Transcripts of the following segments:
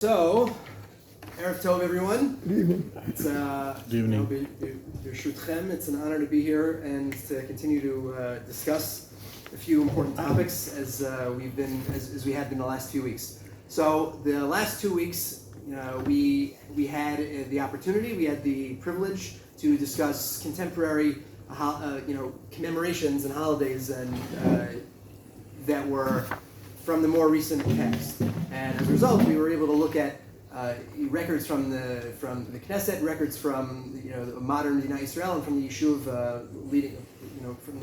So, Erev Tov, everyone. Good evening. It's Good evening. It's an honor to be here and to continue to discuss a few important topics as we have been the last few weeks. So, the last 2 weeks, we had the opportunity, we had the privilege to discuss contemporary, commemorations and holidays and that were from the more recent past, and as a result, we were able to look at records from the Knesset, records from the modern Medina Israel, and from the Yishuv leading,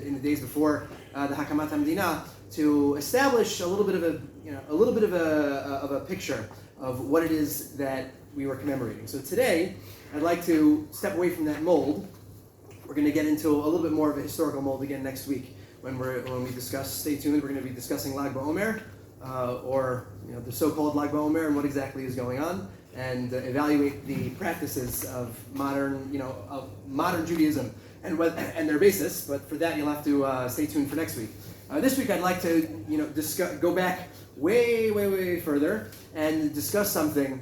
in the days before the Hakamat HaMedina, to establish a little bit of a picture of what it is that we were commemorating. So today, I'd like to step away from that mold. We're going to get into a little bit more of a historical mold again next week when we discuss. Stay tuned. We're going to be discussing Lag BaOmer. Or the so-called Lag BaOmer and what exactly is going on, and evaluate the practices of modern Judaism and their basis. But for that, you'll have to stay tuned for next week. This week, I'd like to go back way further and discuss something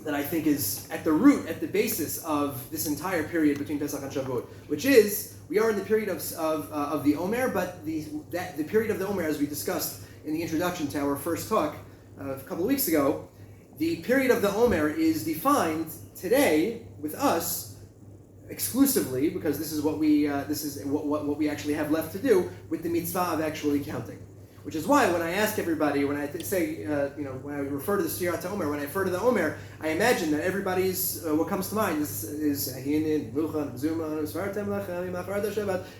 that I think is at the basis of this entire period between Pesach and Shavuot, which is we are in the period of the Omer, but the period of the Omer, as we discussed in the introduction to our first talk a couple of weeks ago, the period of the Omer is defined today with us exclusively, because this is what we actually have left to do with the mitzvah of actually counting. Which is why when I ask everybody, when I when I refer to the Sefirat HaOmer, when I refer to the Omer, I imagine that everybody's what comes to mind is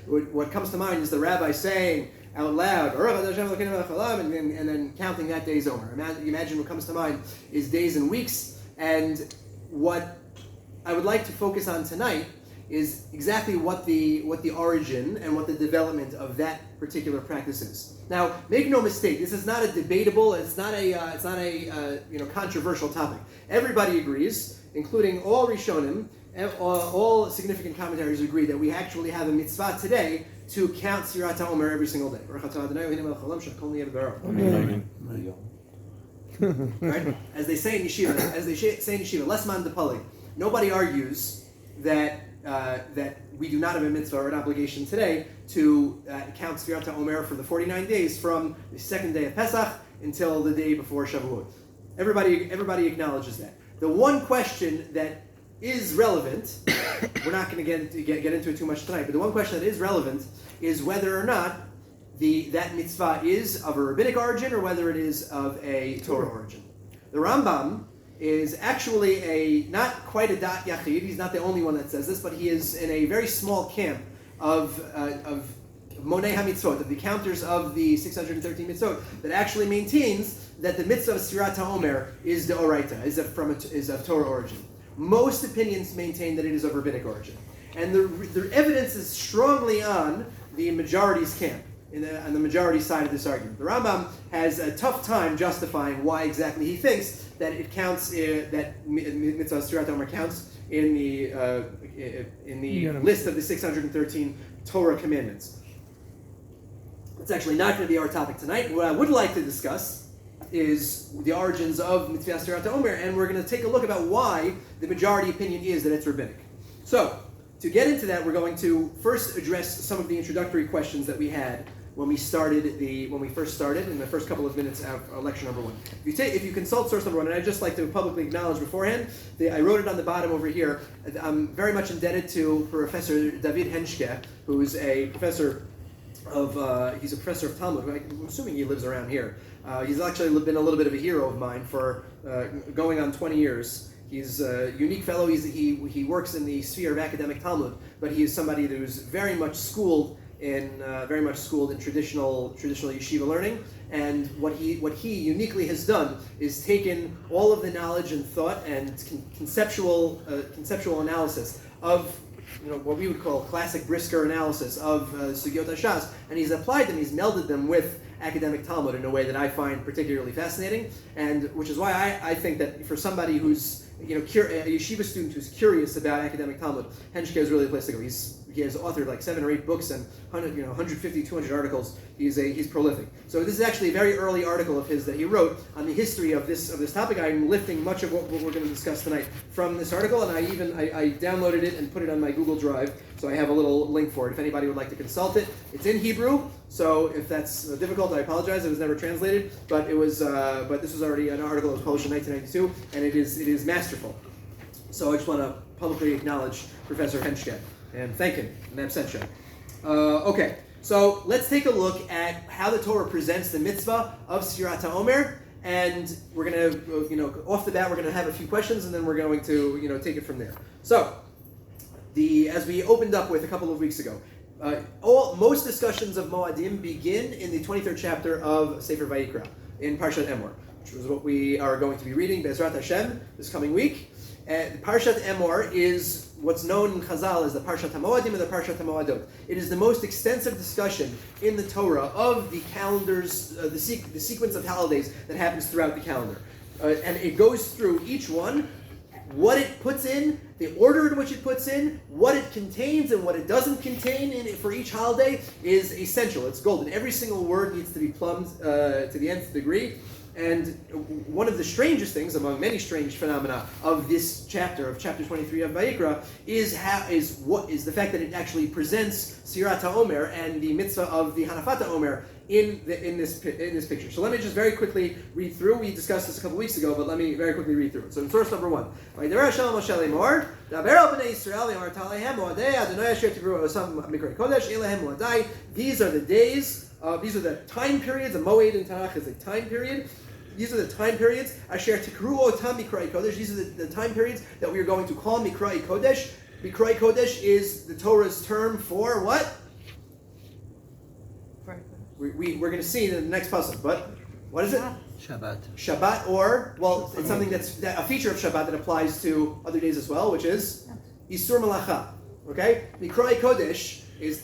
what comes to mind is the rabbi saying out loud, and then counting that day's Omer. Imagine what comes to mind is days and weeks, and what I would like to focus on tonight is exactly what the origin and what the development of that particular practice is. Now, make no mistake, this is not a debatable, it's not a controversial topic. Everybody agrees, including all Rishonim, all significant commentaries agree that we actually have a mitzvah today to count Sefirat HaOmer every single day. Right? As they say in yeshiva, lesman depali. Nobody argues that we do not have a mitzvah or an obligation today to count Sefirat HaOmer for the 49 days from the second day of Pesach until the day before Shavuot. Everybody acknowledges that. The one question that is relevant, we're not going to get into it too much tonight, but the one question that is relevant is whether or not that mitzvah is of a rabbinic origin or whether it is of a Torah origin. The Rambam is actually not quite a dat yachid. He's not the only one that says this, but he is in a very small camp of monei hamitzvot, of the counters of the 613 mitzvot, that actually maintains that the mitzvah of Sefirat HaOmer is the oraita, is of Torah origin. Most opinions maintain that it is of rabbinic origin, and the evidence is strongly on the majority's camp, on the majority side of this argument. The Rambam has a tough time justifying why exactly he thinks that it counts, that mitzvah Sefirat HaOmer counts in the list of the 613 Torah commandments. It's actually not going to be our topic tonight. What I would like to discuss is the origins of mitzvah Sefirat HaOmer, and we're going to take a look about why the majority opinion is that it's rabbinic. So, to get into that, we're going to first address some of the introductory questions that we had when we first started in the first couple of minutes of lecture number 1. If you consult source number 1, and I'd just like to publicly acknowledge beforehand, I wrote it on the bottom over here. I'm very much indebted to Professor David Henschke, who's a professor of Talmud. I'm assuming he lives around here. He's actually been a little bit of a hero of mine for going on 20 years. He's a unique fellow. He works in the sphere of academic Talmud, but he is somebody who's very much schooled in traditional yeshiva learning. And what he uniquely has done is taken all of the knowledge and thought and conceptual analysis of what we would call classic Brisker analysis of Sugyot HaShas, and he's applied them. He's melded them with academic Talmud in a way that I find particularly fascinating, and which is why I think that for somebody who's a yeshiva student who's curious about academic Talmud, Henschke is really the place to go. he has authored like 7 or 8 books and 150, 200 articles. He's prolific. So this is actually a very early article of his that he wrote on the history of this topic. I'm lifting much of what we're going to discuss tonight from this article, and I downloaded it and put it on my Google Drive, so I have a little link for it if anybody would like to consult it. It's in Hebrew, so if that's difficult, I apologize. It was never translated, but this was already an article that was published in 1992, and it is masterful. So I just want to publicly acknowledge Professor Henschke and thank him in absentia. Okay, so let's take a look at how the Torah presents the mitzvah of Sefirat HaOmer, and we're going to, off the bat, we're going to have a few questions, and then we're going to, take it from there. So, as we opened up with a couple of weeks ago, most discussions of Moadim begin in the 23rd chapter of Sefer Vayikra in Parshat Emor, which is what we are going to be reading Be'ezrat Hashem this coming week. Parshat Emor is what's known in Chazal as the Parshat HaMoadim and the Parshat HaMoadot. It is the most extensive discussion in the Torah of the calendars, the sequence of holidays that happens throughout the calendar. And it goes through each one, what it puts in, the order in which it puts in, what it contains and what it doesn't contain in it for each holiday is essential. It's golden. Every single word needs to be plumbed to the nth degree. And one of the strangest things, among many strange phenomena of this chapter, of chapter 23 of Vayikra, is the fact that it actually presents Sefirat HaOmer and the mitzvah of the Hanafat HaOmer in this picture. So let me just very quickly read through. We discussed this a couple weeks ago, but let me very quickly read through it. So in source number 1, these are the days, these are the time periods. A moed in Tanakh is a time period. These are the time periods. Asher tikru otam mikrai kodesh. These are the time periods that we are going to call mikrai kodesh. Mikrai kodesh is the Torah's term for what? We're going to see in the next pasuk. But what is it? Shabbat. Shabbat, or it's something that's a feature of Shabbat that applies to other days as well, which is Isur Malacha. Okay, Mikrai kodesh is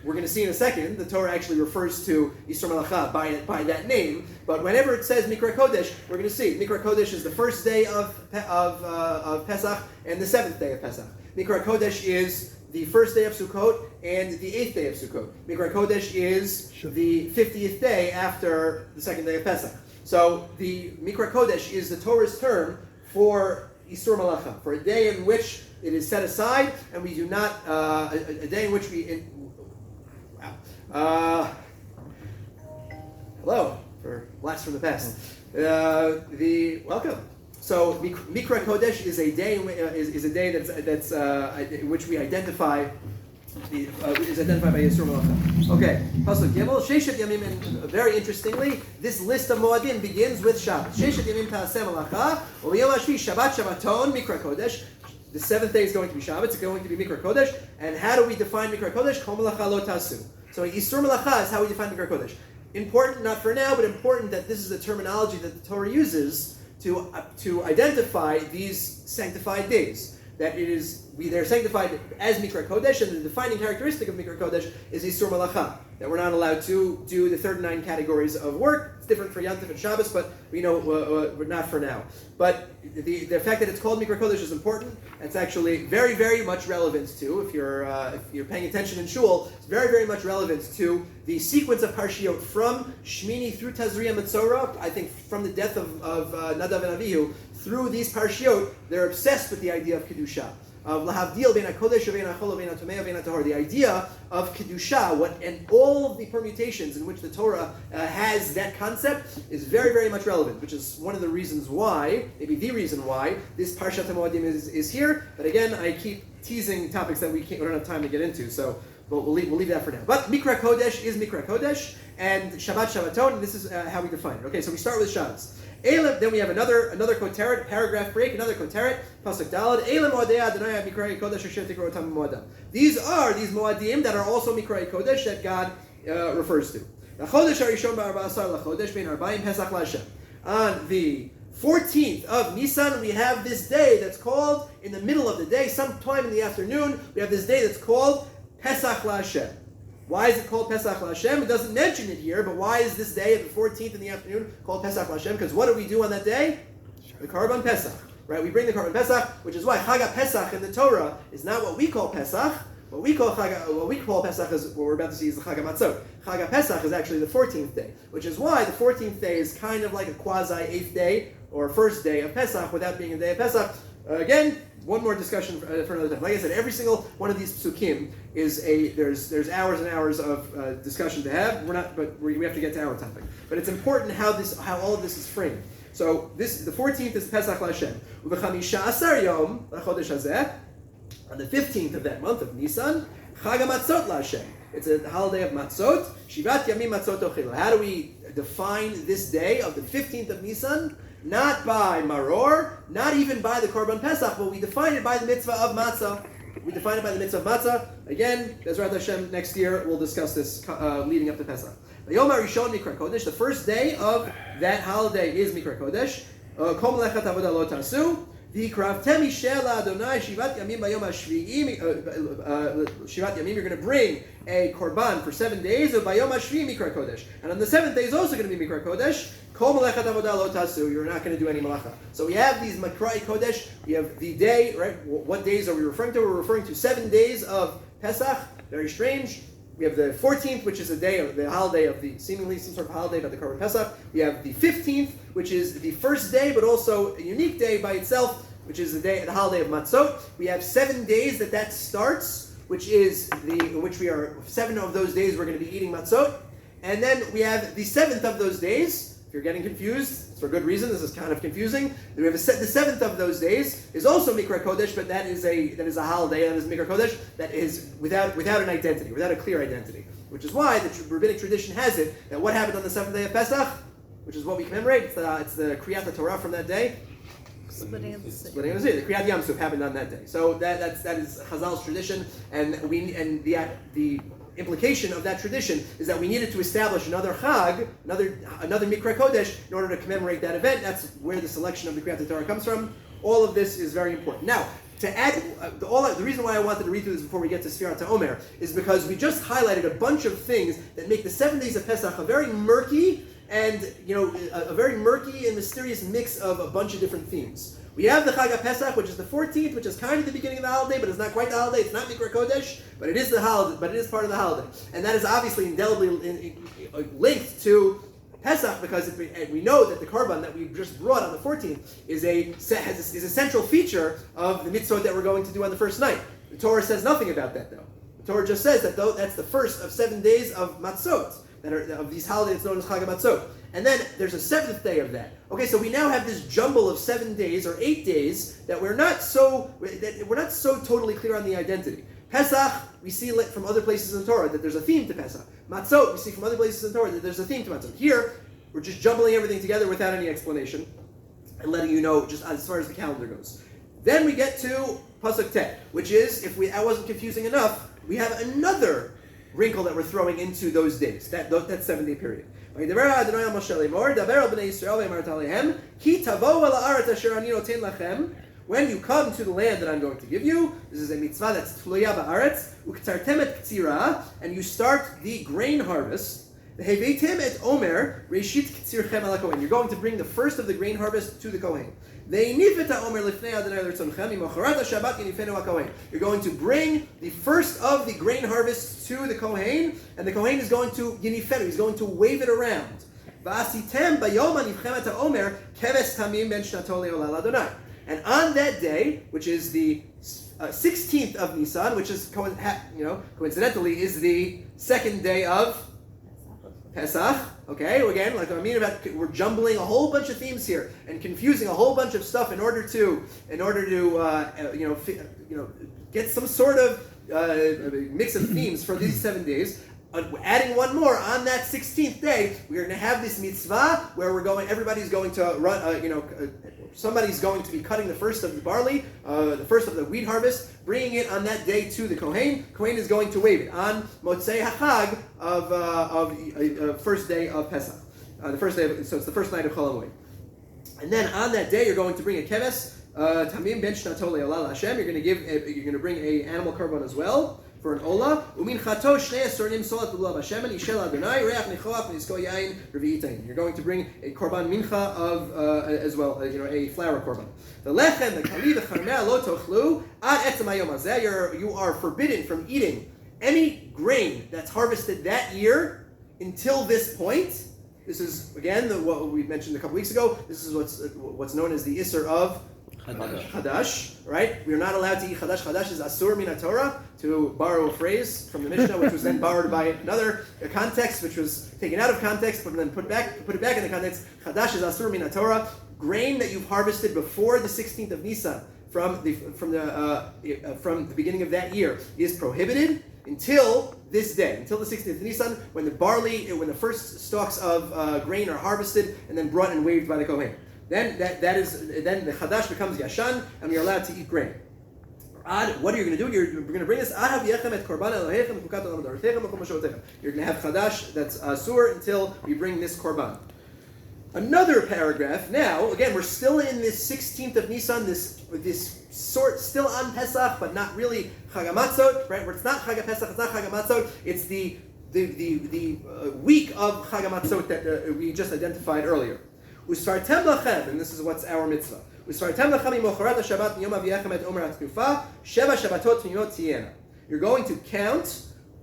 we're going to see in a second, the Torah actually refers to Yisro Malacha by that name, but whenever it says Mikra Kodesh, we're going to see Mikra Kodesh is the first day of Pesach and the 7th day of Pesach. Mikra Kodesh is the first day of Sukkot and the 8th day of Sukkot. Mikra Kodesh is the 50th day after the 2nd day of Pesach. So the Mikra Kodesh is the Torah's term for Yisur Malacha, for a day in which it is set aside, and we do not, a day in which we... hello, for blast from the past. Welcome. So Mikra Kodesh is a day that's in which we identify is identified by Yisur Malacha. Okay, Pasuk Gimel, Sheshet Yamim, and very interestingly, this list of Moadim begins with Shabbat. Sheshet Yamim Ta'aseh Malacha, U'Yom HaShvi Shabbat Shabbaton Mikra Kodesh. The 7th day is going to be Shabbat. It's going to be Mikra Kodesh. And how do we define Mikra Kodesh? Kol Malacha Lo Tasu. So Yisur Malacha is how we define Mikra Kodesh. Important, not for now, but important that this is the terminology that the Torah uses to identify these sanctified days. That they're sanctified as Mikra Kodesh, and the defining characteristic of Mikra Kodesh is Yisur Malacha. That we're not allowed to do the 39 categories of work. It's different for Yom Tov and Shabbos, but we know we're not for now. But the fact that it's called Mikra Kodesh is important. It's actually very, very much relevant to, if you're paying attention in shul, it's very, very much relevant to the sequence of Parshiot from Shmini through Tazria Metzora. I think from the death of Nadav and Avihu, through these Parshiot, they're obsessed with the idea of Kedusha. Of Lahavdil bein HaKodesh bein HaChol bein HaTomei bein HaTahor. The idea of Kedusha, and all of the permutations in which the Torah has that concept is very, very much relevant, which is one of the reasons why, maybe the reason why, this Parshat HaMoadim is here. But again, I keep teasing topics that we don't have time to get into, so we'll leave that for now. But Mikra Kodesh is Mikra Kodesh, and Shabbat Shabbaton, and this is how we define it. Okay, so we start with Shabbos. Elam, then we have another koteret, paragraph break, another koteret, pasuk dalad. Elam moadei Adonai mikrai kodesh asher tikru otam moadam. These are these moadim that are also mikrai kodesh that God refers to. The chodesh harishon ba'arba'asar lachodesh bein arba'im pesach laHashem. On the 14th of Nisan, we have this day that's called, in the middle of the day, sometime in the afternoon, we have this day that's called Pesach laHashem. Why is it called Pesach LaHashem? It doesn't mention it here, but why is this day, the 14th in the afternoon, called Pesach LaHashem? Because what do we do on that day? The Karban Pesach. right? We bring the Korban Pesach, which is why Chag Pesach in the Torah is not what we call Pesach. What we call Pesach is what we're about to see is the Chag Matzot. Chag Pesach is actually the 14th day, which is why the 14th day is kind of like a quasi 8th day or first day of Pesach without being a day of Pesach. Again, one more discussion for another time. Like I said, every single one of these psukim is there's hours and hours of discussion to have. We have to get to our topic. But it's important how all of this is framed. So the 14th is Pesach LaHashem. U'v'chamisha yom l'chodesh hazeh. On the 15th of that month of Nisan, Chag HaMatzot LaHashem. It's a holiday of Matzot. Shivat Yamim Matzot Ochil. How do we define this day of the 15th of Nisan? Not by Maror, not even by the Korban Pesach, but we define it by the mitzvah of Matzah. We define it by the mitzvah of Matzah. Again, Bezrat Hashem, next year we'll discuss this leading up to Pesach. The Yom HaRishon Mikra Kodesh, the first day of that holiday is Mikra Kodesh. Kol melechat avodah lo tasu. V'ikravtem Yishel Adonai Shivat Yamim Bayom HaShvi'i. Shivat Yamim, you're going to bring a korban for 7 days of Bayom HaShvi'i Mikra Kodesh. And on the 7th day is also going to be Mikra Kodesh. Kol melechat avodah lo tasu. You're not going to do any malacha. So we have these Makrai Kodesh. We have the day, right? What days are we referring to? We're referring to 7 days of Pesach. Very strange. We have the 14th, which is a day of the holiday of seemingly some sort of holiday about the Korban Pesach. We have the 15th, which is the first day, but also a unique day by itself, which is the holiday of Matzot. We have 7 days that starts, which is which we are 7 of those days we're going to be eating Matzot, and then we have the 7th of those days. If you're getting confused, it's for good reason. This is kind of confusing. We have the 7th of those days is also Mikra Kodesh, but that is a holiday. That is Mikra Kodesh. That is without an identity, without a clear identity. Which is why the rabbinic tradition has it that what happened on the 7th day of Pesach, which is what we commemorate. It's the Kriyat Torah from that day. Splitting of the sea. The Kriyat Yam Suf happened on that day. So that is Chazal's tradition, and the implication of that tradition is that we needed to establish another Chag, another Mikra Kodesh, in order to commemorate that event. That's where the selection of the Kriyat Torah comes from. All of this is very important. Now, to add, the reason why I wanted to read through this before we get to Sefirat HaOmer is because we just highlighted a bunch of things that make the 7 days of Pesach a very murky and a very murky and mysterious mix of a bunch of different themes. We have the Chag Pesach, which is the 14th, which is kind of the beginning of the holiday, but it's not quite the holiday. It's not Mikra Kodesh, but it is the holiday. But it is part of the holiday, and that is obviously indelibly linked to Pesach because we know that the korban that we just brought on the 14th is a central feature of the mitzvot that we're going to do on the first night. The Torah says nothing about that, though. The Torah just says that that's the first of 7 days of matzot that are of these holidays known as Chag Matzot. And then there's a 7th day of that. Okay, so we now have this jumble of 7 days or 8 days that we're not so totally clear on the identity. Pesach, we see from other places in the Torah that there's a theme to Pesach. Matzot, we see from other places in the Torah that there's a theme to Matzot. Here, we're just jumbling everything together without any explanation and letting you know just as far as the calendar goes. Then we get to Pasuk Tet, which is, if I wasn't confusing enough, we have another wrinkle that we're throwing into those days, that 7-day period. When you come to the land that I'm going to give you, this is a mitzvah that's tluya ba'aretz, uktartem et k'tzira, and you start the grain harvest. V'heveitem et omer reshit k'tzirchem ala kohen. You're going to bring the first of the grain harvest to the kohen. Ve'nifet ha'omer lifnei Adonai l'rtzonechem im'ocharat ha'shabbat yinifenu ha'kohen. You're going to bring the first of the grain harvest to the kohen, and the kohen is going to yinifenu. He's going to wave it around. V'asitem bayom hanivchemet ha'omer keves tamim ben shnato le'olal Adonai. And on that day, which is the 16th of Nisan, which is coincidentally is the 2nd day of Pesach. Okay, again, like I mean about, we're jumbling a whole bunch of themes here and confusing a whole bunch of stuff in order to get some sort of mix of themes for these 7 days. Adding one more on that 16th day, we're going to have this mitzvah where everybody's going to run. Somebody's going to be cutting the first of the barley, the first of the wheat harvest, bringing it on that day to the Kohen. Kohen is going to wave it on Motzei HaChag of first day of Pesach. So it's the first night of Chol HaMoed. And then on that day, you're going to bring a keves, tamim ben shnato le'olal Hashem. You're going to bring a animal korban as well. for an ola. Uminchato shnei asurnim solat b'lulav hashemen ishel Adonai reach nichoach v'nisko yain revi'itain. You're going to bring a korban mincha of as well, a flour korban. The lechem, the kali, the charmel lo tochlu ad etzem hayom hazeh. You are forbidden from eating any grain that's harvested that year until this point. This is again what we mentioned a couple weeks ago. This is what's known as the Isser of Chadash, right? We are not allowed to eat Chadash. Chadash is Asur min Torah, to borrow a phrase from the Mishnah, which was then borrowed by another context, which was taken out of context, but then put it back in the context. Chadash is Asur min Torah. Grain that you've harvested before the 16th of Nisan from the beginning of that year is prohibited until this day, until the 16th of Nisan, when the first stalks of grain are harvested and then brought and waved by the Kohen. Then then the Chadash becomes Yashan, and you're allowed to eat grain. What are you going to do? You're going to bring this. You're going to have Chadash that's Asur until we bring this Korban. Another paragraph. Now, again, we're still in this 16th of Nisan, this sort, still on Pesach, but not really Chag HaMatzot, right? Where it's not Chag Pesach, it's not Chag HaMatzot, it's the week of Chag HaMatzot that we just identified earlier. Usfartem lachem, and this is what's our mitzvah. Usfartem lachem imocharat haShabbat miyom aviechem et omer hatnufa sheva Shabbatot tmiyot tiena. You're going to count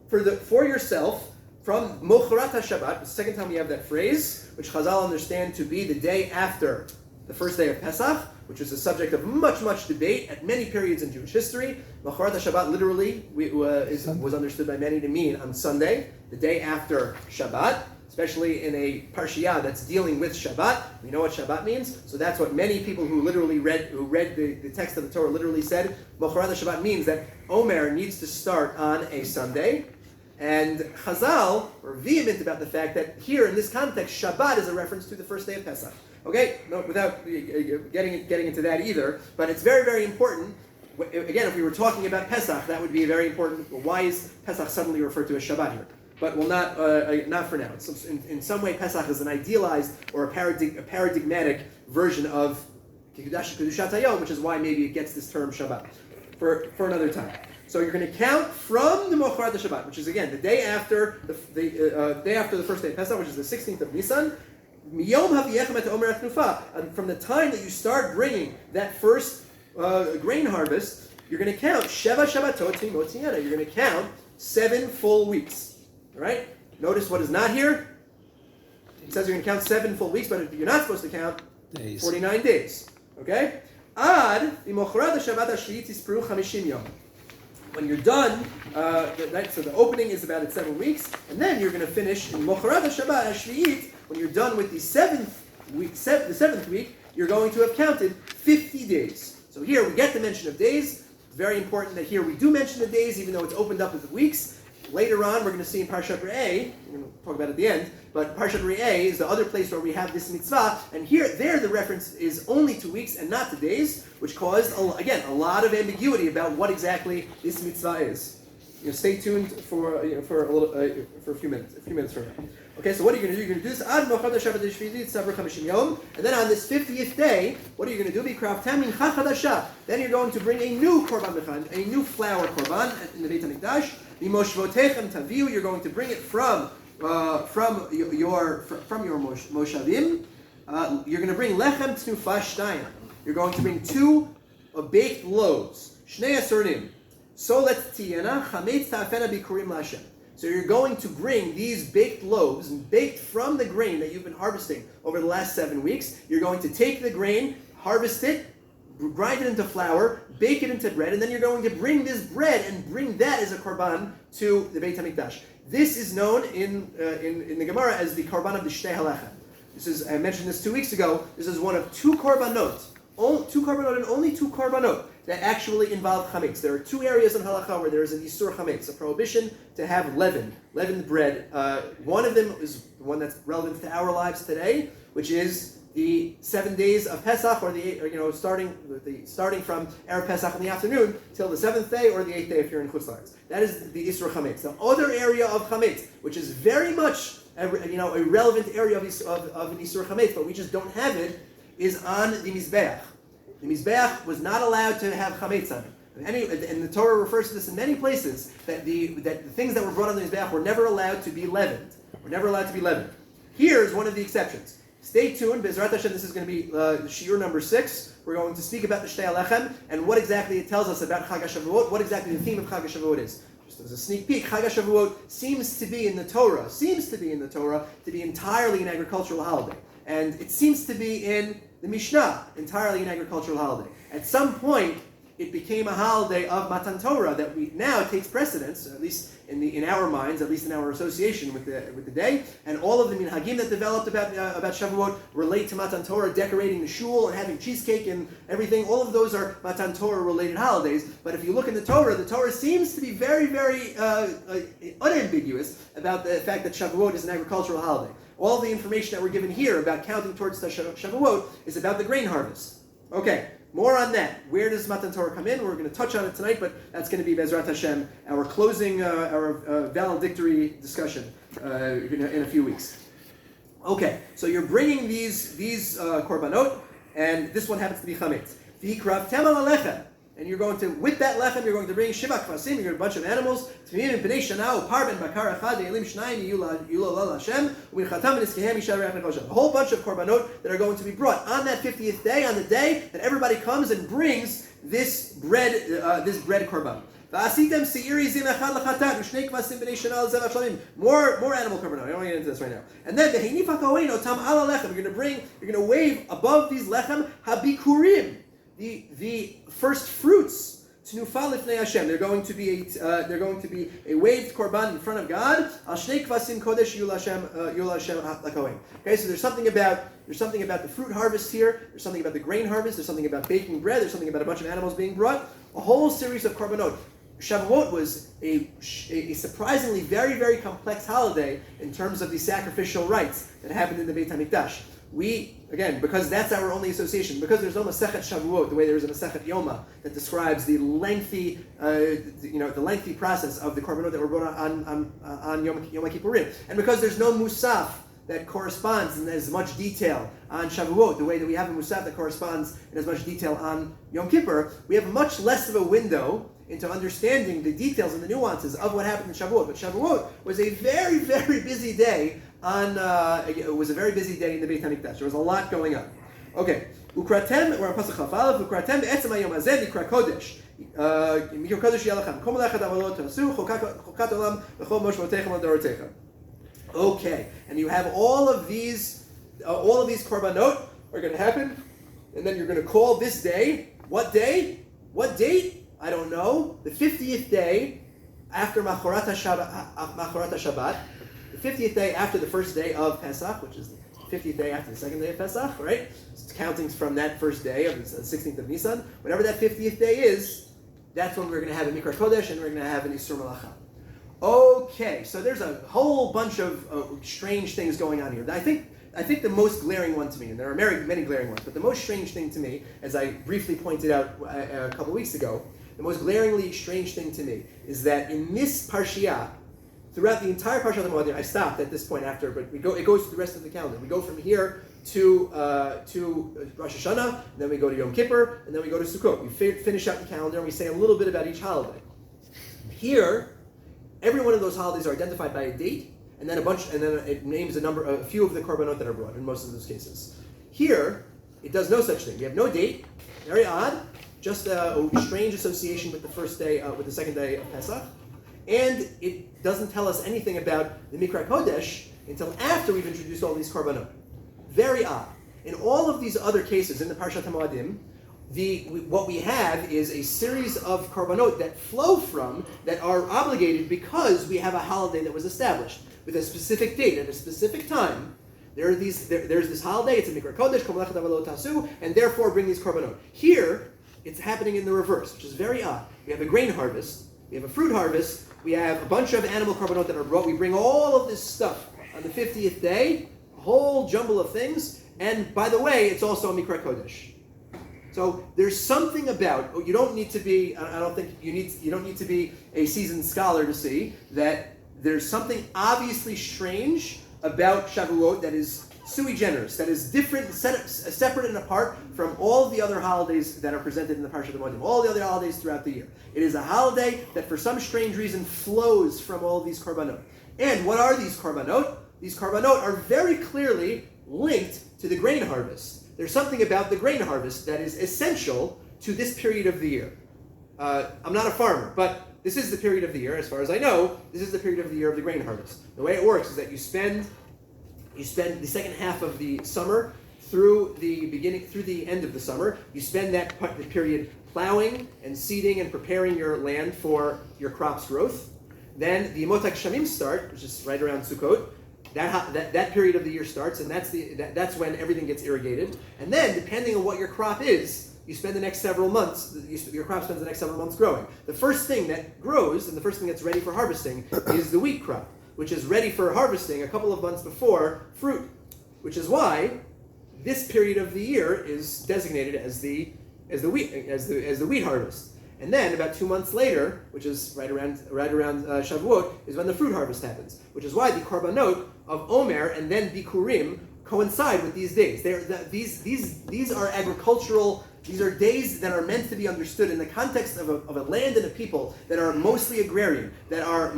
for yourself from mocharat haShabbat. The second time we have that phrase, which Chazal understand to be the day after the first day of Pesach, which is a subject of much debate at many periods in Jewish history. Mocharat haShabbat literally was understood by many to mean on Sunday, the day after Shabbat. Especially in a parshiya that's dealing with Shabbat. We know what Shabbat means, so that's what many people who read the text of the Torah literally said. Mocharat Shabbat means that Omer needs to start on a Sunday, and Chazal were vehement about the fact that here in this context, Shabbat is a reference to the first day of Pesach. Okay, no, without getting into that either, but it's very important. Again, if we were talking about Pesach, that would be very important. Why is Pesach suddenly referred to as Shabbat here? But not for now. It's in some way, Pesach is an idealized or a paradigmatic version of Kedushat Hayom, which is why maybe it gets this term Shabbat for another time. So you're going to count from the Mocharat Shabbat, which is again the day after the first day of Pesach, which is the 16th of Nisan. Miyom haviechem et omer hatnufa, and from the time that you start bringing that first grain harvest, you're going to count Sheva Shabbatot tmiyot tiena. You're going to count 7 full weeks. All right? Notice what is not here. It says you're going to count 7 full weeks, but you're not supposed to count days. 49 days. Okay? Ad imocharat Shabbat hashviit tisperu 50 yom. When you're done, so the opening is about 7 weeks, and then you're going to finish in mocharat Shabbat hashviit. When you're done with the 7th week, you're going to have counted 50 days. So here we get the mention of days. It's very important that here we do mention the days, even though it's opened up as weeks. Later on, we're going to see in Parshat Re'eh, we're going to talk about it at the end, but Parshat Re'eh is the other place where we have this mitzvah, and there the reference is only to weeks and not to days, which caused, again, a lot of ambiguity about what exactly this mitzvah is. Stay tuned for a few minutes from now. Okay, so what are you going to do? You're going to do this ad mocharat Shabbat hashviit tisperu 50 yom, and then on this 50th day, what are you going to do? Bikraftem mincha chadasha. Then you're going to bring a new korban mechan, a new flour korban in the Beit HaMikdash. Mimoshvotechem taviu. You're going to bring it from your moshavim. You're going to bring lechem tnufa shtayim. You're going to bring 2 baked loaves. Shnei asurnim. Solet tiyena chametz ta'afena bikurim lashem. So you're going to bring these baked loaves, baked from the grain that you've been harvesting over the last 7 weeks. You're going to take the grain, harvest it, grind it into flour, bake it into bread, and then you're going to bring this bread and bring that as a korban to the Beit HaMikdash. This is known in the Gemara as the korban of the Shtei Halechem. I mentioned this 2 weeks ago. This is one of 2 korbanot. 2 korbanot and only 2 korbanot that actually involve chametz. There are 2 areas in halacha where there is an isur chametz, a prohibition to have leavened bread. One of them is the one that's relevant to our lives today, which is the 7 days of Pesach, starting from Erev Pesach in the afternoon till the 7th day or the 8th day if you're in Chutz La'aretz. That is the Isur Chametz. The other area of Chametz, which is very much a relevant area of an Isur Chametz, but we just don't have it, is on the Mizbeach. The Mizbeach was not allowed to have Chametz on it. And the Torah refers to this in many places, that the things that were brought on the Mizbeach were never allowed to be leavened. Here's one of the exceptions. Stay tuned, Bezrat Hashem, this is going to be Shiur number 6. We're going to speak about the Shtei Alechem and what exactly it tells us about Chag HaShavuot, what exactly the theme of Chag HaShavuot is. Just as a sneak peek, Chag HaShavuot seems to be in the Torah to be entirely an agricultural holiday. And it seems to be in the Mishnah, entirely an agricultural holiday. At some point, it became a holiday of Matan Torah that now takes precedence, at least in our minds, at least in our association with the day. And all of the minhagim that developed about Shavuot relate to Matan Torah, decorating the shul and having cheesecake and everything. All of those are Matan Torah related holidays. But if you look in the Torah seems to be very, very unambiguous about the fact that Shavuot is an agricultural holiday. All the information that we're given here about counting towards the Shavuot is about the grain harvest. Okay. More on that. Where does Matan Torah come in? We're going to touch on it tonight, but that's going to be Bezrat Hashem, our closing, our valedictory discussion in a few weeks. Okay, so you're bringing these korbanot, and this one happens to be chametz. V'ikravtem al halechem, and you're going to, with that lechem, you're going to bring shiva kvasim, you're going to a bunch of animals, tmimim and bnei shana, parben bakar echad, ve'elim shnayim, yulal Hashem, u'minchatam v'niskehem yishar re'ach nechoshem. A whole bunch of korbanot that are going to be brought on that 50th day, on the day that everybody comes and brings this bread korban. V'asitem se'iri zim echad l'chatat, u'shnei kvasim bnei shana al zevach shlamim. More animal korbanot. I don't want to get into this right now. And then v'heinif ha'kohen otam al lechem. You're going to wave above these lechem habikurim. The first fruits to Nufal Lifnei Hashem. They're going to be a waved korban in front of God. Al shnei kvasim kodesh yul Hashem lakohen. Okay, so there's something about the fruit harvest here. There's something about the grain harvest. There's something about baking bread. There's something about a bunch of animals being brought. A whole series of korbanot. Shavuot was a surprisingly very, very complex holiday in terms of the sacrificial rites that happened in the Beit HaMikdash. We, again, because that's our only association, because there's no Masechet Shavuot, the way there is a Masechet Yoma that describes the lengthy process of the korbanot that were brought on Yom Kippurim, and because there's no Musaf that corresponds in as much detail on Shavuot, the way that we have a Musaf that corresponds in as much detail on Yom Kippur, we have much less of a window into understanding the details and the nuances of what happened in Shavuot. But Shavuot was a very, very busy day it was a very busy day in the Beit HaMikdash. There was a lot going on. Okay. Ukratem, we're on Pasach Chafalev. Ukratem be'etzem hayom hazeh nikra kodesh. Mikra kodesh yalachem. Kol melachat avalot tasu, chokat olam, v'chol moshvotechem l'dorotechem. Okay. And you have all of these korbanot are going to happen, and then you're going to call this day. What day? What date? I don't know. The 50th day after Machorat HaShabbat. The 50th day after the first day of Pesach, which is the 50th day after the second day of Pesach, right? It's counting from that first day of the 16th of Nisan. Whatever that 50th day is, that's when we're going to have a Mikra Kodesh and we're going to have an Isur Malacha. Okay, so there's a whole bunch of strange things going on here. I think the most glaring one to me, and there are many glaring ones, but the most strange thing to me, as I briefly pointed out a couple weeks ago, the most glaringly strange thing to me is that in this Parshiah, throughout the entire Parshat HaMoadim, I stopped at this point after, but it goes through the rest of the calendar. We go from here to Rosh Hashanah, and then we go to Yom Kippur, and then we go to Sukkot. We finish out the calendar, and we say a little bit about each holiday. Here, every one of those holidays are identified by a date, and then it names a few of the korbanot that are brought in most of those cases. Here, it does no such thing. We have no date. Very odd. Just a strange association with the first day, with the second day of Pesach. And it doesn't tell us anything about the Mikra Kodesh until after we've introduced all these korbanot. Very odd. In all of these other cases in the Parshat HaMoadim, what we have is a series of korbanot that flow from, that are obligated because we have a holiday that was established with a specific date at a specific time. There's this holiday, it's a Mikra Kodesh, Kol Melachat Avalot Tasu, and therefore bring these korbanot. Here, it's happening in the reverse, which is very odd. We have a grain harvest, we have a fruit harvest, we have a bunch of animal korbanot that are brought. We bring all of this stuff on the 50th day, a whole jumble of things, and by the way, it's also a Mikra Kodesh. So there's something about, you don't need to be, I don't think you don't need to be a seasoned scholar to see that there's something obviously strange about Shavuot that is sui generis, that is different, separate and apart from all the other holidays that are presented in the Parshat HaMoedim, all the other holidays throughout the year. It is a holiday that for some strange reason flows from all of these korbanot. And what are these korbanot? These korbanot are very clearly linked to the grain harvest. There's something about the grain harvest that is essential to this period of the year. I'm not a farmer, but this is the period of the year, as far as I know, this is the period of the year of the grain harvest. The way it works is that you spend the second half of the summer through the end of the summer. You spend the period plowing and seeding and preparing your land for your crop's growth. Then the Yemot HaGshamim start, which is right around Sukkot. That period of the year starts, and that's when everything gets irrigated. And then, depending on what your crop is, you spend the next several months, your crop spends the next several months growing. The first thing that grows, and the first thing that's ready for harvesting, is the wheat crop, which is ready for harvesting a couple of months before fruit, which is why this period of the year is designated as the wheat harvest. And then about 2 months later, which is right around Shavuot, is when the fruit harvest happens, which is why the korbanot of Omer and then Bikurim coincide with these days. These are agricultural. These are days that are meant to be understood in the context of a land and a people that are mostly agrarian, that are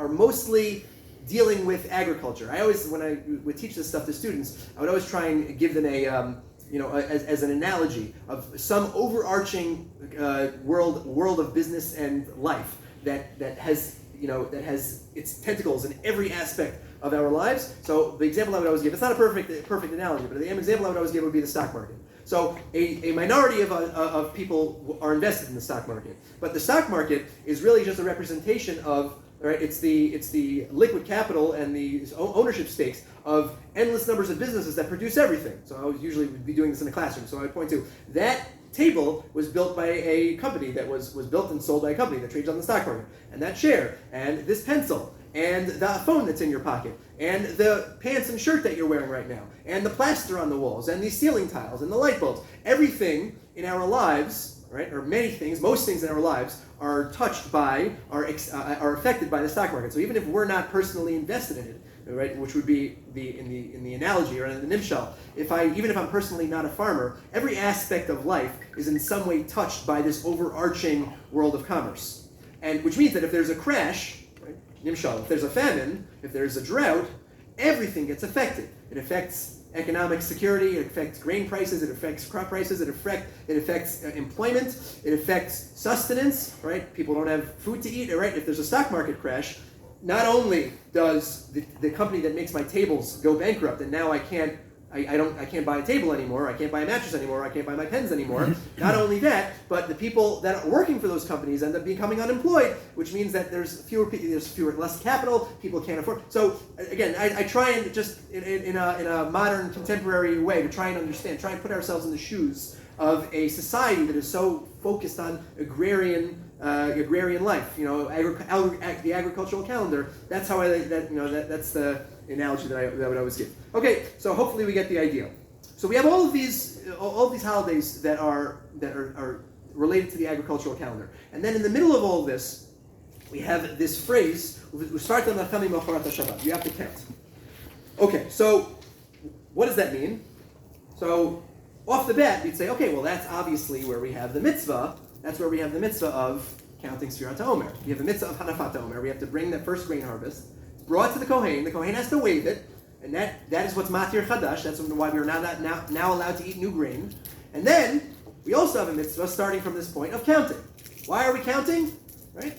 mostly dealing with agriculture. When I would teach this stuff to students, I would always try and give them as an analogy of some overarching world of business and life that has its tentacles in every aspect of our lives. So the example I would always give, it's not a perfect analogy, but the example I would always give would be the stock market. So a minority of people are invested in the stock market, but the stock market is really just a representation of, right? It's the liquid capital and the ownership stakes of endless numbers of businesses that produce everything. So I would usually be doing this in a classroom. So I would point to that table was built by a company that was built and sold by a company that trades on the stock market, and that chair and this pencil and the phone that's in your pocket, and the pants and shirt that you're wearing right now, and the plaster on the walls, and these ceiling tiles, and the light bulbs. Everything in our lives, right, or most things in our lives are touched by, are affected by the stock market. So even if we're not personally invested in it, right, which would be in the analogy or in the nimshal, even if I'm personally not a farmer, every aspect of life is in some way touched by this overarching world of commerce, and which means that if there's a crash, nimshal, if there's a famine, if there's a drought, everything gets affected. It affects economic security, it affects grain prices, it affects crop prices, it affects employment, it affects sustenance, right? People don't have food to eat, right? If there's a stock market crash, not only does the company that makes my tables go bankrupt, and now I can't buy a table anymore, I can't buy a mattress anymore, I can't buy my pens anymore. Not only that, but the people that are working for those companies end up becoming unemployed, which means that there's less capital, people can't afford. So again, I try and just in a modern contemporary way to try and understand, try and put ourselves in the shoes of a society that is so focused on agrarian life. The agricultural calendar. That's how that's the analogy that I would always give. Okay, so hopefully we get the idea. So we have all of these holidays that are related to the agricultural calendar, and then in the middle of all this, we have this phrase: "You have to count." Okay, so what does that mean? So off the bat, we'd say, okay, well that's obviously where we have the mitzvah. That's where we have the mitzvah of counting Sefirat HaOmer. We have the mitzvah of Hanafat HaOmer. We have to bring that first grain harvest. It's brought to the Kohen. The Kohen has to wave it. And that is what's Matir Chadash. That's why we are now allowed to eat new grain. And then, we also have a mitzvah starting from this point of counting. Why are we counting? Right?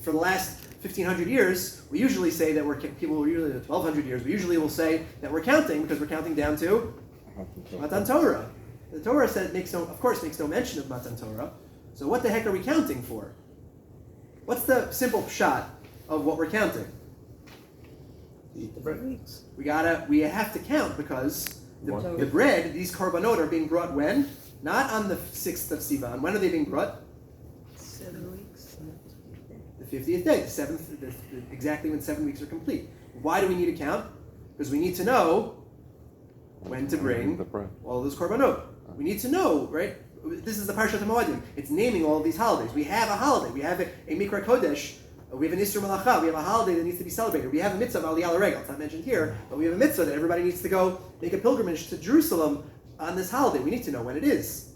For the last 1,500 years, we usually say that 1,200 years, we usually will say that we're counting because we're counting down to Matan Torah. The Torah said makes no mention of Matan Torah. So what the heck are we counting for? What's the simple pshat of what we're counting? Eat the bread. We have to count because the bread, these korbanot are being brought when? Not on the 6th of Sivan. When are they being brought? 7 weeks. The 50th day, the 7th, exactly when 7 weeks are complete. Why do we need to count? Because we need to know when to bring all of those korbanot. We need to know, right? This is the Parshat HaMoedim. It's naming all of these holidays. We have a holiday. We have a Mikra Kodesh We have an Isser Malacha. We have a holiday that needs to be celebrated. We have a mitzvah of Aliyah L'Regel. It's not mentioned here, but we have a mitzvah that everybody needs to go make a pilgrimage to Jerusalem on this holiday. We need to know when it is.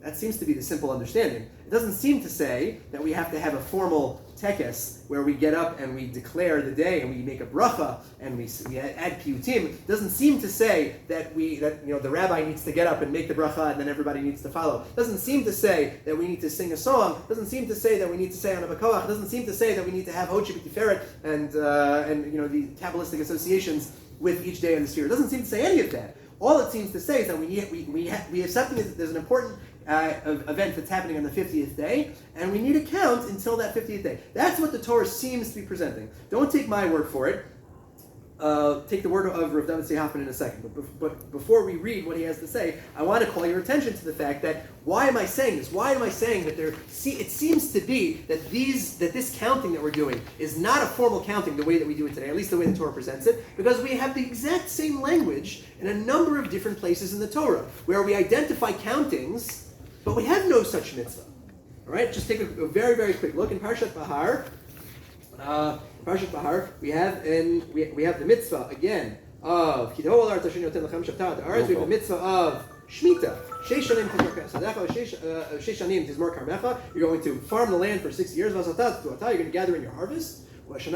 That seems to be the simple understanding. It doesn't seem to say that we have to have a formal tekes where we get up and we declare the day and we make a bracha and we add piyutim. It doesn't seem to say that the rabbi needs to get up and make the bracha and then everybody needs to follow. It doesn't seem to say that we need to sing a song. It doesn't seem to say that we need to say Ana B'Koach. It doesn't seem to say that we need to have Hochi Pt3 and the Kabbalistic associations with each day in the sphere. It doesn't seem to say any of that. All it seems to say is that we have something. There's an important event that's happening on the 50th day, and we need a count until that 50th day. That's what the Torah seems to be presenting. Don't take my word for it. Take the word of Rav David Hoffman in a second. But before we read what he has to say, I want to call your attention to the fact that why am I saying this? Why am I saying that it seems to be that this counting that we're doing is not a formal counting the way that we do it today, at least the way the Torah presents it, because we have the exact same language in a number of different places in the Torah where we identify countings, but we have no such mitzvah. All right, just take a very, very quick look in Parshat Bahar. Parshat Bahar, we have the mitzvah again of Kidol Ar Tashin Yoten Lachem Shavtat Aretz. We have the mitzvah of Shemitah. Sheish Shanim Tizmor Karmecha. You're going to farm the land for 6 years. You're going to gather in your harvest. And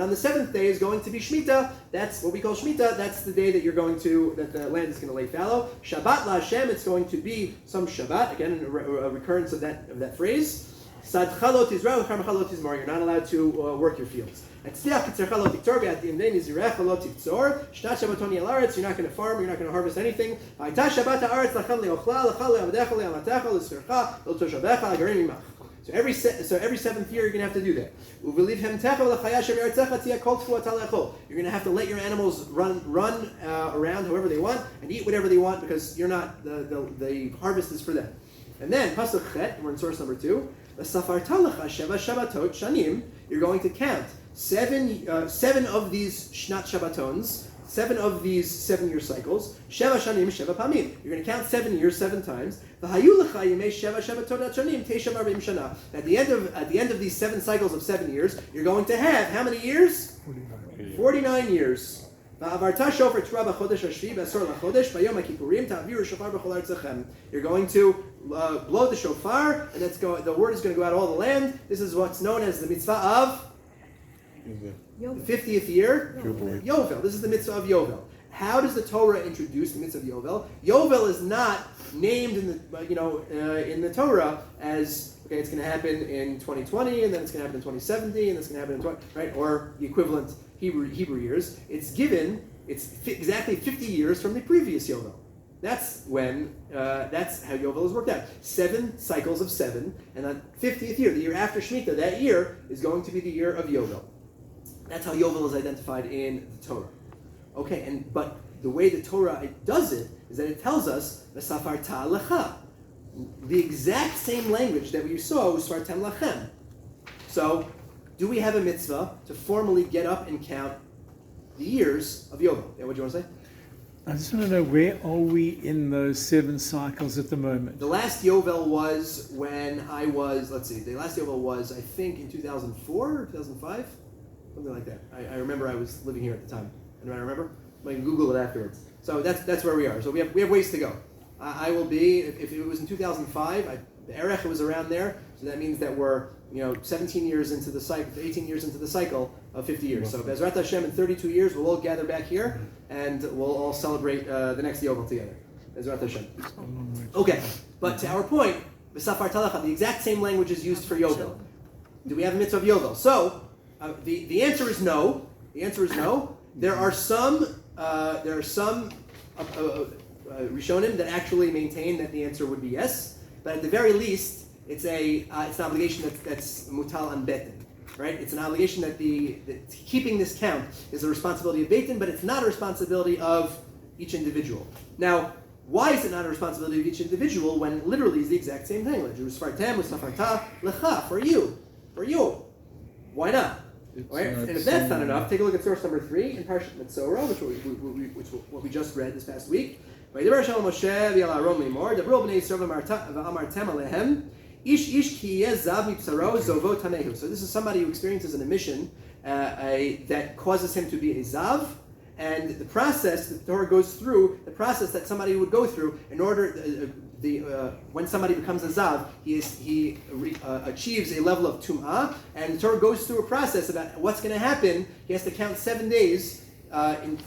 on the 7th day is going to be Shemitah. That's what we call Shemitah. That's the day that that the land is going to lay fallow. Shabbat LaHashem, it's going to be some Shabbat. Again, a recurrence of that phrase. Sad chalot Israel, Char chalot Izmar. You're not allowed to work your fields. At Tzliach Kitzer Chalot Tiktor, Be'at Yimdei Nizirech Chalot Tiktor. Shnat Shabbaton Yel Aretz. You're not going to farm. You're not going to harvest anything. Ha'ita Shabbat Ha'aretz Lachan Le'ochla, Lachal Le'avadecha Le'amatecha Le'sfercha Le'toshabecha L'garim Imach. So every 7th year you're going to have to do that. You're going to have to let your animals run around however they want and eat whatever they want because you're not the harvest is for them. And then Pasuk Chet, we're in source number 2. You're going to count seven of these Shnat Shabbatons, 7 of these 7-year cycles. Sheva Shanim, Sheva Pamim. You're going to count 7 years 7 times. At the end of these 7 cycles of 7 years, you're going to have how many years? 49 years. You're going to blow the shofar, and the word is going to go out all the land. This is what's known as the mitzvah of the 50th year, Yovel. This is the mitzvah of Yovel. How does the Torah introduce the mitzvah of Yovel? Yovel is not named in the Torah as it's going to happen in 2020, and then it's going to happen in 2070, and it's going to happen in or the equivalent Hebrew years. It's exactly 50 years from the previous Yovel. That's how Yovel is worked out. 7 cycles of 7, and on 50th year, the year after Shemitah, that year is going to be the year of Yovel. That's how Yovel is identified in the Torah. Okay, but the way the Torah does it is that it tells us V'safarta lecha, the exact same language that we saw with Svartem lachem. So, do we have a mitzvah to formally get up and count the years of Yovel? Yeah, what do you want to say? I just want to know, where are we in those 7 cycles at the moment? The last Yovel was when I was, the last Yovel was, I think, in 2004 or 2005? Something like that. I remember I was living here at the time. Anybody remember? I can Google it afterwards. So that's where we are. So we have ways to go. I will be, if it was in 2005, the Erech was around there, so that means that we're 17 years into the cycle, 18 years into the cycle of 50 years. So Bezrat Hashem, in 32 years, we'll all gather back here, and we'll all celebrate the next Yovel together. Bezrat Hashem. Okay, but to our point, B'safar Talacha, the exact same language is used for Yovel. Do we have a mitzvah of Yovel? So, the answer is no. The answer is no. There are some Rishonim that actually maintain that the answer would be yes, but at the very least, it's an obligation that's mutal on betin, right? It's an obligation that keeping this count is a responsibility of betin, but it's not a responsibility of each individual. Now, why is it not a responsibility of each individual when literally it's the exact same thing? For you. Why not? Right? And if that's not enough, take a look at source number 3 in Parshat Metzora, which we just read this past week. Ish ki zav mipsaro zovo tamehu. So this is somebody who experiences an emission that causes him to be a zav, and the process the Torah goes through, the process that somebody would go through in order when somebody becomes a zav, he achieves a level of tum'ah, and the Torah goes through a process about what's going to happen. He has to count 7 days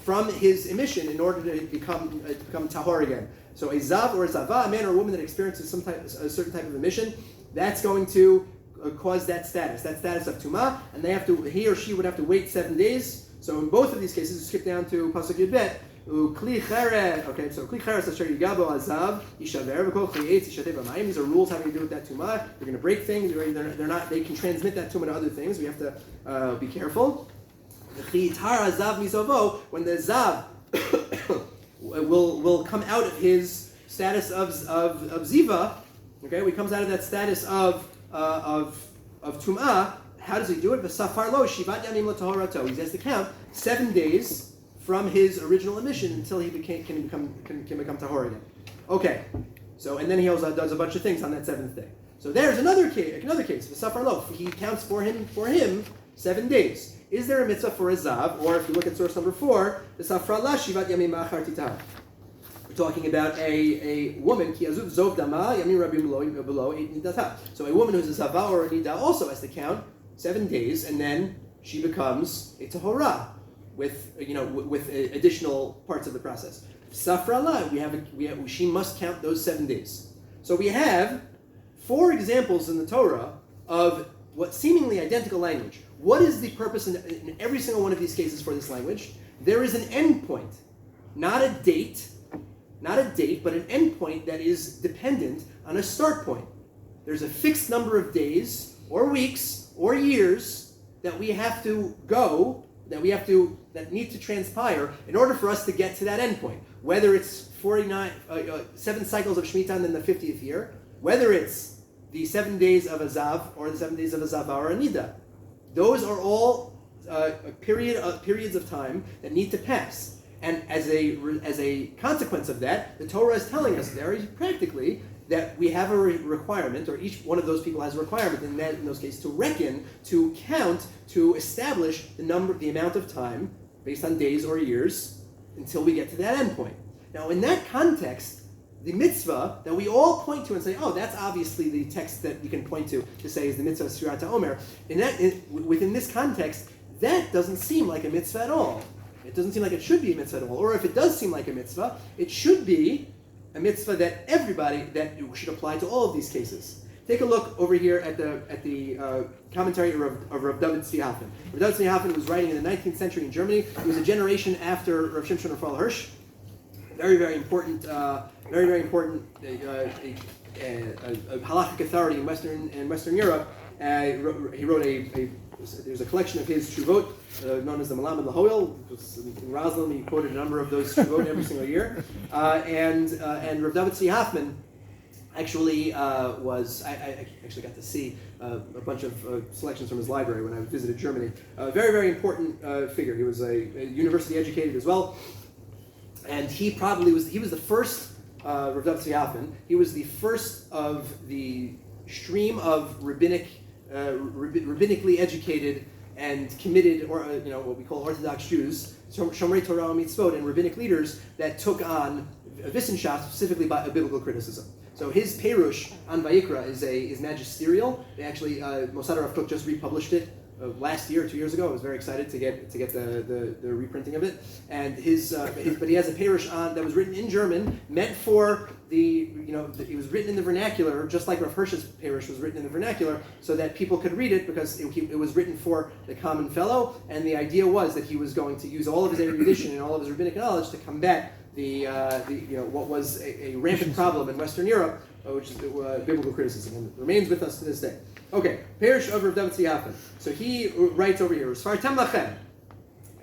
from his emission in order to become tahor again. So a zav or a zava, a man or a woman that experiences a certain type of emission, that's going to cause that status of tumah, and he or she would have to wait 7 days. So in both of these cases, skip down to pasuk Yud Bet. Okay, so kli cheres asher yigabo azav yishaver v'kol kli eitz yishateh b'mayim. These are rules having to do with that tumah. They're going to break things. They're not. They can transmit that tumah to other things. We have to be careful. When the zav will come out of his status of ziva, okay, when he comes out of that status of tum'ah, how does he do it? V'safar lo shivat yamim l'tahorato. He has to count 7 days from his original emission until he can become tahor again. Okay, so and then he also does a bunch of things on that 7th day. So there's another case. V'safar lo, he counts for him 7 days. Is there a mitzvah for a zav? Or if you look at source number 4, v'safra la shivat yamim ma'achar titah. We're talking about a woman, ki azuv zov dama yamim rabim below 8 nidata. So a woman who's a zava or a nida also has to count 7 days, and then she becomes a tahorah with additional parts of the process. Safra la, she must count those 7 days. So we have 4 examples in the Torah of what seemingly identical language. What is the purpose in every single one of these cases for this language? There is an end point, not a date, but an end point that is dependent on a start point. There's a fixed number of days or weeks or years that we have to go, that need to transpire in order for us to get to that end point. Whether it's 7 cycles of Shemitah in the 50th year, whether it's the 7 days of a zav or the 7 days of a zava or a nida. Those are all periods of time that need to pass. And as a consequence of that, the Torah is telling us very practically that we have a requirement, or each one of those people has a requirement in those cases to reckon, to count, to establish the amount of time based on days or years until we get to that end point. Now, in that context, the mitzvah that we all point to and say, oh, that's obviously the text that you can point to say is the mitzvah of Sefirat HaOmer. Within this context, that doesn't seem like a mitzvah at all. It doesn't seem like it should be a mitzvah at all. Or if it does seem like a mitzvah, it should be a mitzvah that should apply to all of these cases. Take a look over here at the commentary of Rav David Tzvi Hoffman. Rav David Tzvi Hoffman was writing in the 19th century in Germany. He was a generation after Rav Shimshon Raphael Hirsch. Very, very important halakhic authority in Western Europe. He wrote there's a collection of his shuvot known as the Malam and the Hoil. In Roslin, he quoted a number of those shuvot every single year. And Rav David Tzvi Hoffman actually I actually got to see a bunch of selections from his library when I visited Germany. Very, very important figure. He was a university educated as well. And he was the first, Rav David Tzvi Hoffman, he was the first of the stream of rabbinically educated and committed, or what we call Orthodox Jews, Shomrei Torah Mitzvot, and rabbinic leaders that took on Wissenschaft, specifically by biblical criticism. So his Perush on Vayikra is magisterial. They actually, Mossad Rav Kook just republished it last year, 2 years ago. I was very excited to get the reprinting of it. And but he has a Perush on that was written in German, meant for it was written in the vernacular, just like Rav Hirsch's Perush was written in the vernacular, so that people could read it, because it was written for the common fellow. And the idea was that he was going to use all of his erudition and all of his rabbinic knowledge to combat what was a rampant problem in Western Europe, which is biblical criticism, and it remains with us to this day. Okay, Perush of Rav David Tzvi Hoffman. So he writes over here, Svartem Lachem,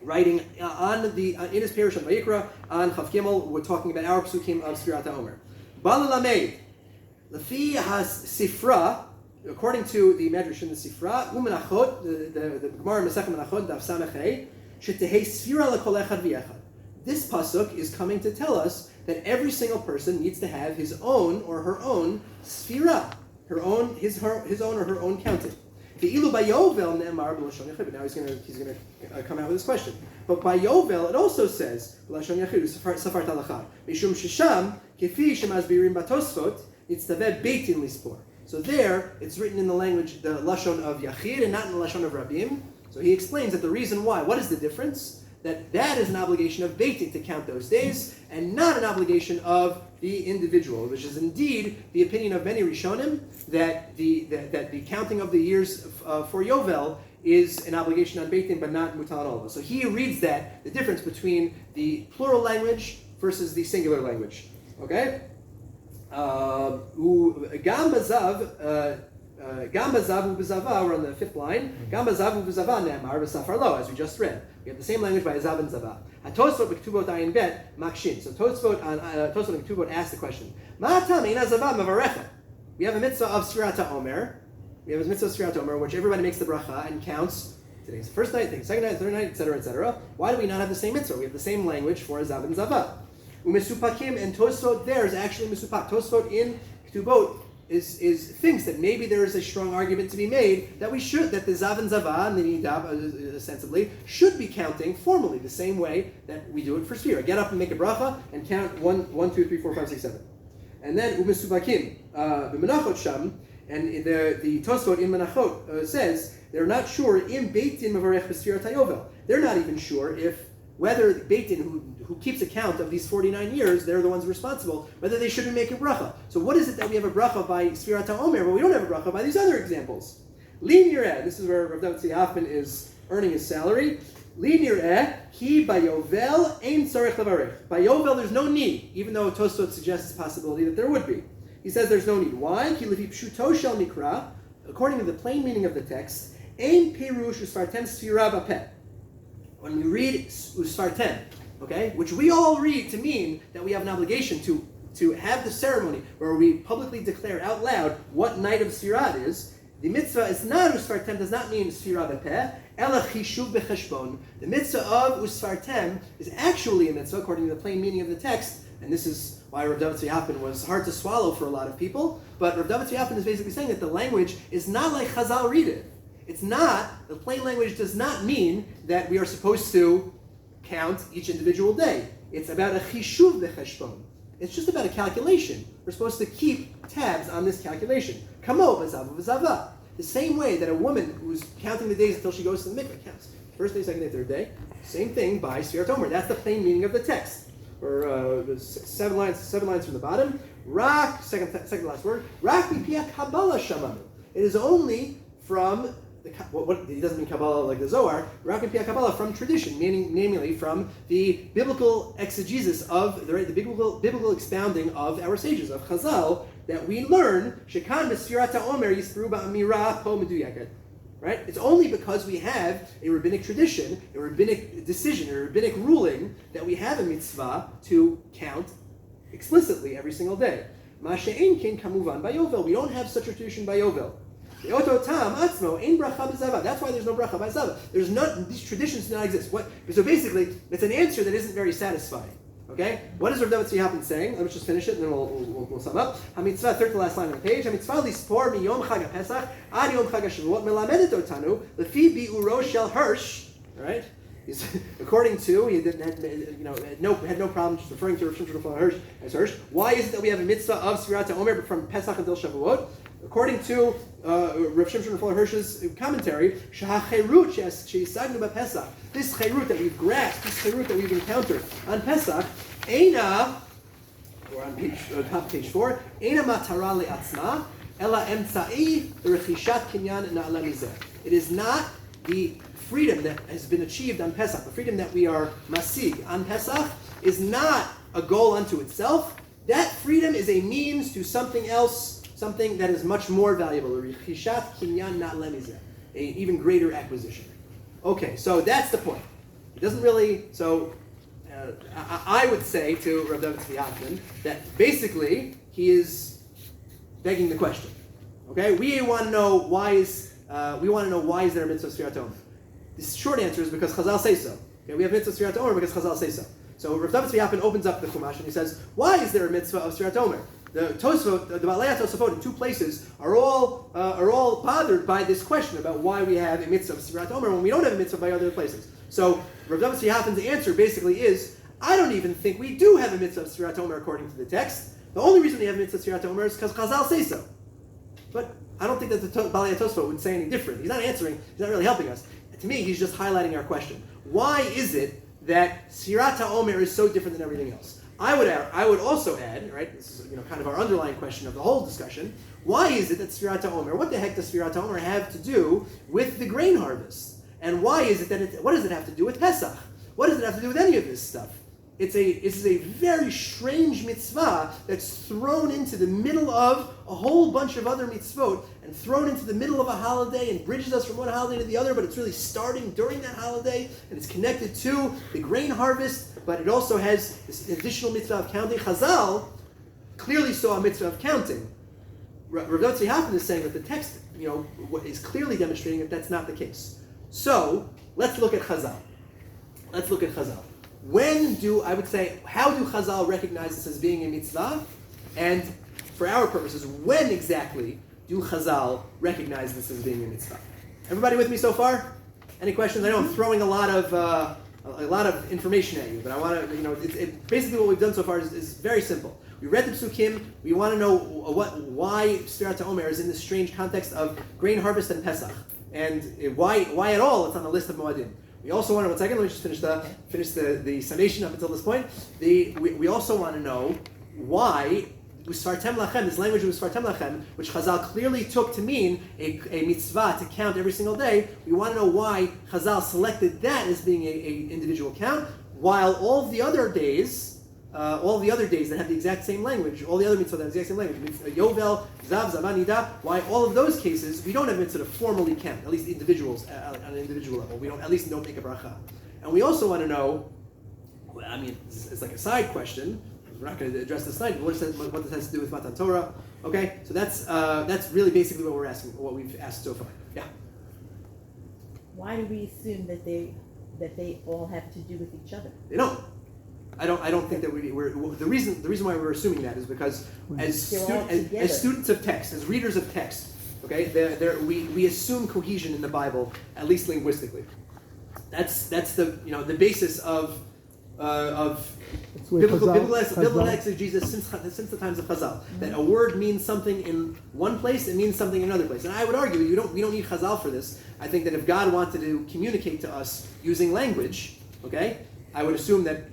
writing in his Perush on Vayikra, on Chav Gimel, we're talking about our psukim of Sefirat HaOmer. Bala Lameid, Lefi HaSifra, according to the Medrash in the Sifra, Umenachot, the Gemara Masechet Menachot, Daf Samech, Shetehei Sfira L'Kol Echad V'Echad. This pasuk is coming to tell us that every single person needs to have his own or her own sfira. his own or her own counting. The ilu by Yovel ne'emar b'lashon yachid. But now he's gonna come out with this question. But by Yovel it also says b'lashon yachid Sefirat HaOmer mishum shesham kefi shemazbirim batosfot nitztaveh beitin lispor. So there it's written in the language, the lashon of yachid, and not in the lashon of rabim. So he explains that the reason why. What is the difference? That is an obligation of beitin to count those days, and not an obligation of the individual, which is indeed the opinion of many Rishonim, that the counting of the years for Yovel is an obligation on beitin, but not mutal on all of us. So he reads that the difference between the plural language versus the singular language. Okay. Gam bazav ubezava, we're on the fifth line. Gam bazav ubezava ne'amar v'safar lo, as we just read. We have the same language by Zav and Zava. HaTosfot b'Ktubot Ayin Bet Makshin. So Tosfot and Ktubot asked the question: Ma'atam eina Zava mavarecha. We have a mitzvah of Sefirat HaOmer. We have a mitzvah of Sefirat HaOmer, which everybody makes the bracha and counts. Today's the first night, today's the second night, third night, etc., etc. Why do we not have the same mitzvah? We have the same language for Zav and Zava. Umesupakim, and Tosfot there is actually Mesupak. Tosfot in Ktubot is thinks that maybe there is a strong argument to be made that that the Zav and Zava and the Nidab, ostensibly, should be counting formally the same way that we do it for Sfira. Get up and make a bracha and count 1, 2, 3, 4, 5, 6, 7. And then Umesubakim, the Menachot Sham, and the Tosfot in Menachot says they're not sure im Beitin Mavarech B'Sfirat HaYovel. They're not even sure whether Beitin, who keeps account of these 49 years, they're the ones responsible, whether they should be making bracha. So what is it that we have a bracha by Sefirat HaOmer, but we don't have a bracha by these other examples? Li nireh, this is where Rav David Hoffman is earning his salary. Li nireh, ki by Yovel ein tzarech levarech. By Yovel there's no need, even though Tosfot suggests the possibility that there would be. He says there's no need. Why? Ki lefi pshuto shel mikra, according to the plain meaning of the text, ein pirush usfartem sfira bapeh. When we read usfartem, okay, which we all read to mean that we have an obligation to have the ceremony where we publicly declare out loud what night of Sfirat is. The mitzvah is not usfartem, does not mean Sfira b'peh, ela chishuv b'cheshbon. The mitzvah of usfartem is actually a mitzvah according to the plain meaning of the text, and this is why Rav David Hoffman was hard to swallow for a lot of people. But Rav David Hoffman is basically saying that the language is not like Chazal read it. It's not, the plain language does not mean that we are supposed to count each individual day. It's about a chishuv b'cheshbon. It's just about a calculation. We're supposed to keep tabs on this calculation. Kamo v'zava v'zava. The same way that a woman who's counting the days until she goes to the mikveh counts. First day, second day, third day. Same thing by Sefirat HaOmer. That's the plain meaning of the text. Or seven lines from the bottom. Rak, second to last word. Rak mipia Kabbalah shamanu. It is only from he doesn't mean Kabbalah like the Zohar, Rak mipia Kabbalah, from tradition, namely from the biblical exegesis of the biblical expounding of our sages of Chazal, that we learn shekan b'Sefirat HaOmer yisperu ba'amira po meduyaket. Right? It's only because we have a rabbinic tradition, a rabbinic decision, a rabbinic ruling that we have a mitzvah to count explicitly every single day. Masha'en ken kamuvan by Yovel. We don't have such a tradition by Yovel. That's why there's no bracha by Zava. These traditions do not exist. So basically, it's an answer that isn't very satisfying. Okay? What is Rav David Hoffman saying? Let's just finish it and then we'll sum up. HaMitzvah, third to last line on the page. HaMitzvah lispor miyom chag HaPesach ad yom chag HaShavuot melamedet otanu lefi bi'uro shel Hirsch. Right? According to, he had no problem just referring to Rav Shimshon Hirsch as Hirsch. Why is it that we have a mitzvah of Sefirat HaOmer from Pesach until Shavuot? According to Rav Shimshon Hirsch's commentary, Shahacherut she'isagnu b'Pesach, this cherut that we've grasped, this cherut that we've encountered on Pesach, eina, or on top of page 4, eina matara le'atzma, ela emtza'i rechishat kinyan na'ala mizeh. It is not the freedom that has been achieved on Pesach. The freedom that we are masig on Pesach is not a goal unto itself. That freedom is a means to something else, something that is much more valuable. Rechishat kinyan na'ala mizeh, an even greater acquisition. Okay, so that's the point. It doesn't really. So I would say to Rav David Hoffman that basically he is begging the question. Okay, we want to know why is there a mitzvah of Sefirat HaOmer? The short answer is because Chazal say so. Okay, we have mitzvah of Sefirat HaOmer because Chazal say so. So Rav David Hoffman opens up the Chumash and he says, why is there a mitzvah of Sefirat HaOmer? The Tosfot, the Balei Tosfot in two places are all bothered by this question about why we have a mitzvah of Sefirat HaOmer when we don't have a mitzvah by other places. So Rav David Tzvi answer basically is, I don't even think we do have a mitzvah of Sefirat HaOmer according to the text. The only reason we have a mitzvah of Sefirat HaOmer is because Chazal say so. But I don't think that the Balei Tosfot would say any different. He's not answering. He's not really helping us. To me, he's just highlighting our question. Why is it that Sefirat HaOmer is so different than everything else? I would also add, right, this is kind of our underlying question of the whole discussion, why is it that Sefirat HaOmer, what the heck does Sefirat HaOmer have to do with the grain harvest? And why is it that what does it have to do with Pesach? What does it have to do with any of this stuff? This is a very strange mitzvah that's thrown into the middle of a whole bunch of other mitzvot and thrown into the middle of a holiday and bridges us from one holiday to the other, but it's really starting during that holiday and it's connected to the grain harvest, but it also has this additional mitzvah of counting. Chazal clearly saw a mitzvah of counting. Rav Tzvi is saying that the text, is clearly demonstrating that that's not the case. So let's look at Chazal. How do Chazal recognize this as being a mitzvah? And for our purposes, when exactly do Chazal recognize this as being a mitzvah? Everybody with me so far? Any questions? I know I'm throwing a lot of information at you, but I want to, basically what we've done so far is very simple. We read the Psukim. We want to know why Sefirat HaOmer is in this strange context of grain harvest and Pesach, and why at all it's on the list of Moadim. We also want to, let me just finish the summation up until this point. We also want to know why Usfartem Lachem, this language of Usfartem Lachem, which Chazal clearly took to mean a mitzvah to count every single day. We want to know why Chazal selected that as being an individual count, while all the other days that have the exact same language, all the other mitzvah that have the exact same language, Yovel, Zav, Zavan, Nida, why all of those cases, we don't have mitzvah to formally count, at least individuals, on an individual level. We don't make a bracha. And we also want to know, it's like a side question, we're not going to address this tonight, but what this has to do with Matan Torah. Okay, so that's really basically what we're asking, what we've asked so far. Yeah? Why do we assume that they all have to do with each other? They don't. I don't think that we're the reason why we're assuming that is because as students of text, as readers of text, okay, we assume cohesion in the Bible, at least linguistically. That's the basis of biblical exegesis since the times of Chazal. That a word means something in one place, it means something in another place. And I would argue we don't need Chazal for this. I think that if God wanted to communicate to us using language, okay, I would assume that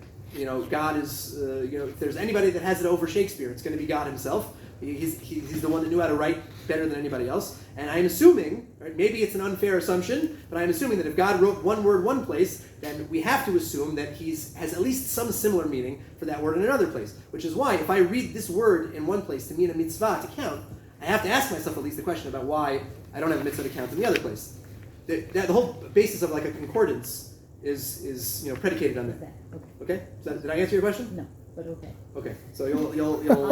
God is, if there's anybody that has it over Shakespeare, it's going to be God himself. He's the one that knew how to write better than anybody else. And I'm assuming, right, maybe it's an unfair assumption, but I'm assuming that if God wrote one word one place, then we have to assume that he has at least some similar meaning for that word in another place. Which is why, if I read this word in one place to mean a mitzvah to count, I have to ask myself at least the question about why I don't have a mitzvah to count in the other place. The whole basis of like a concordance is predicated on that. Okay? So did I answer your question? No, but okay. Okay. So you'll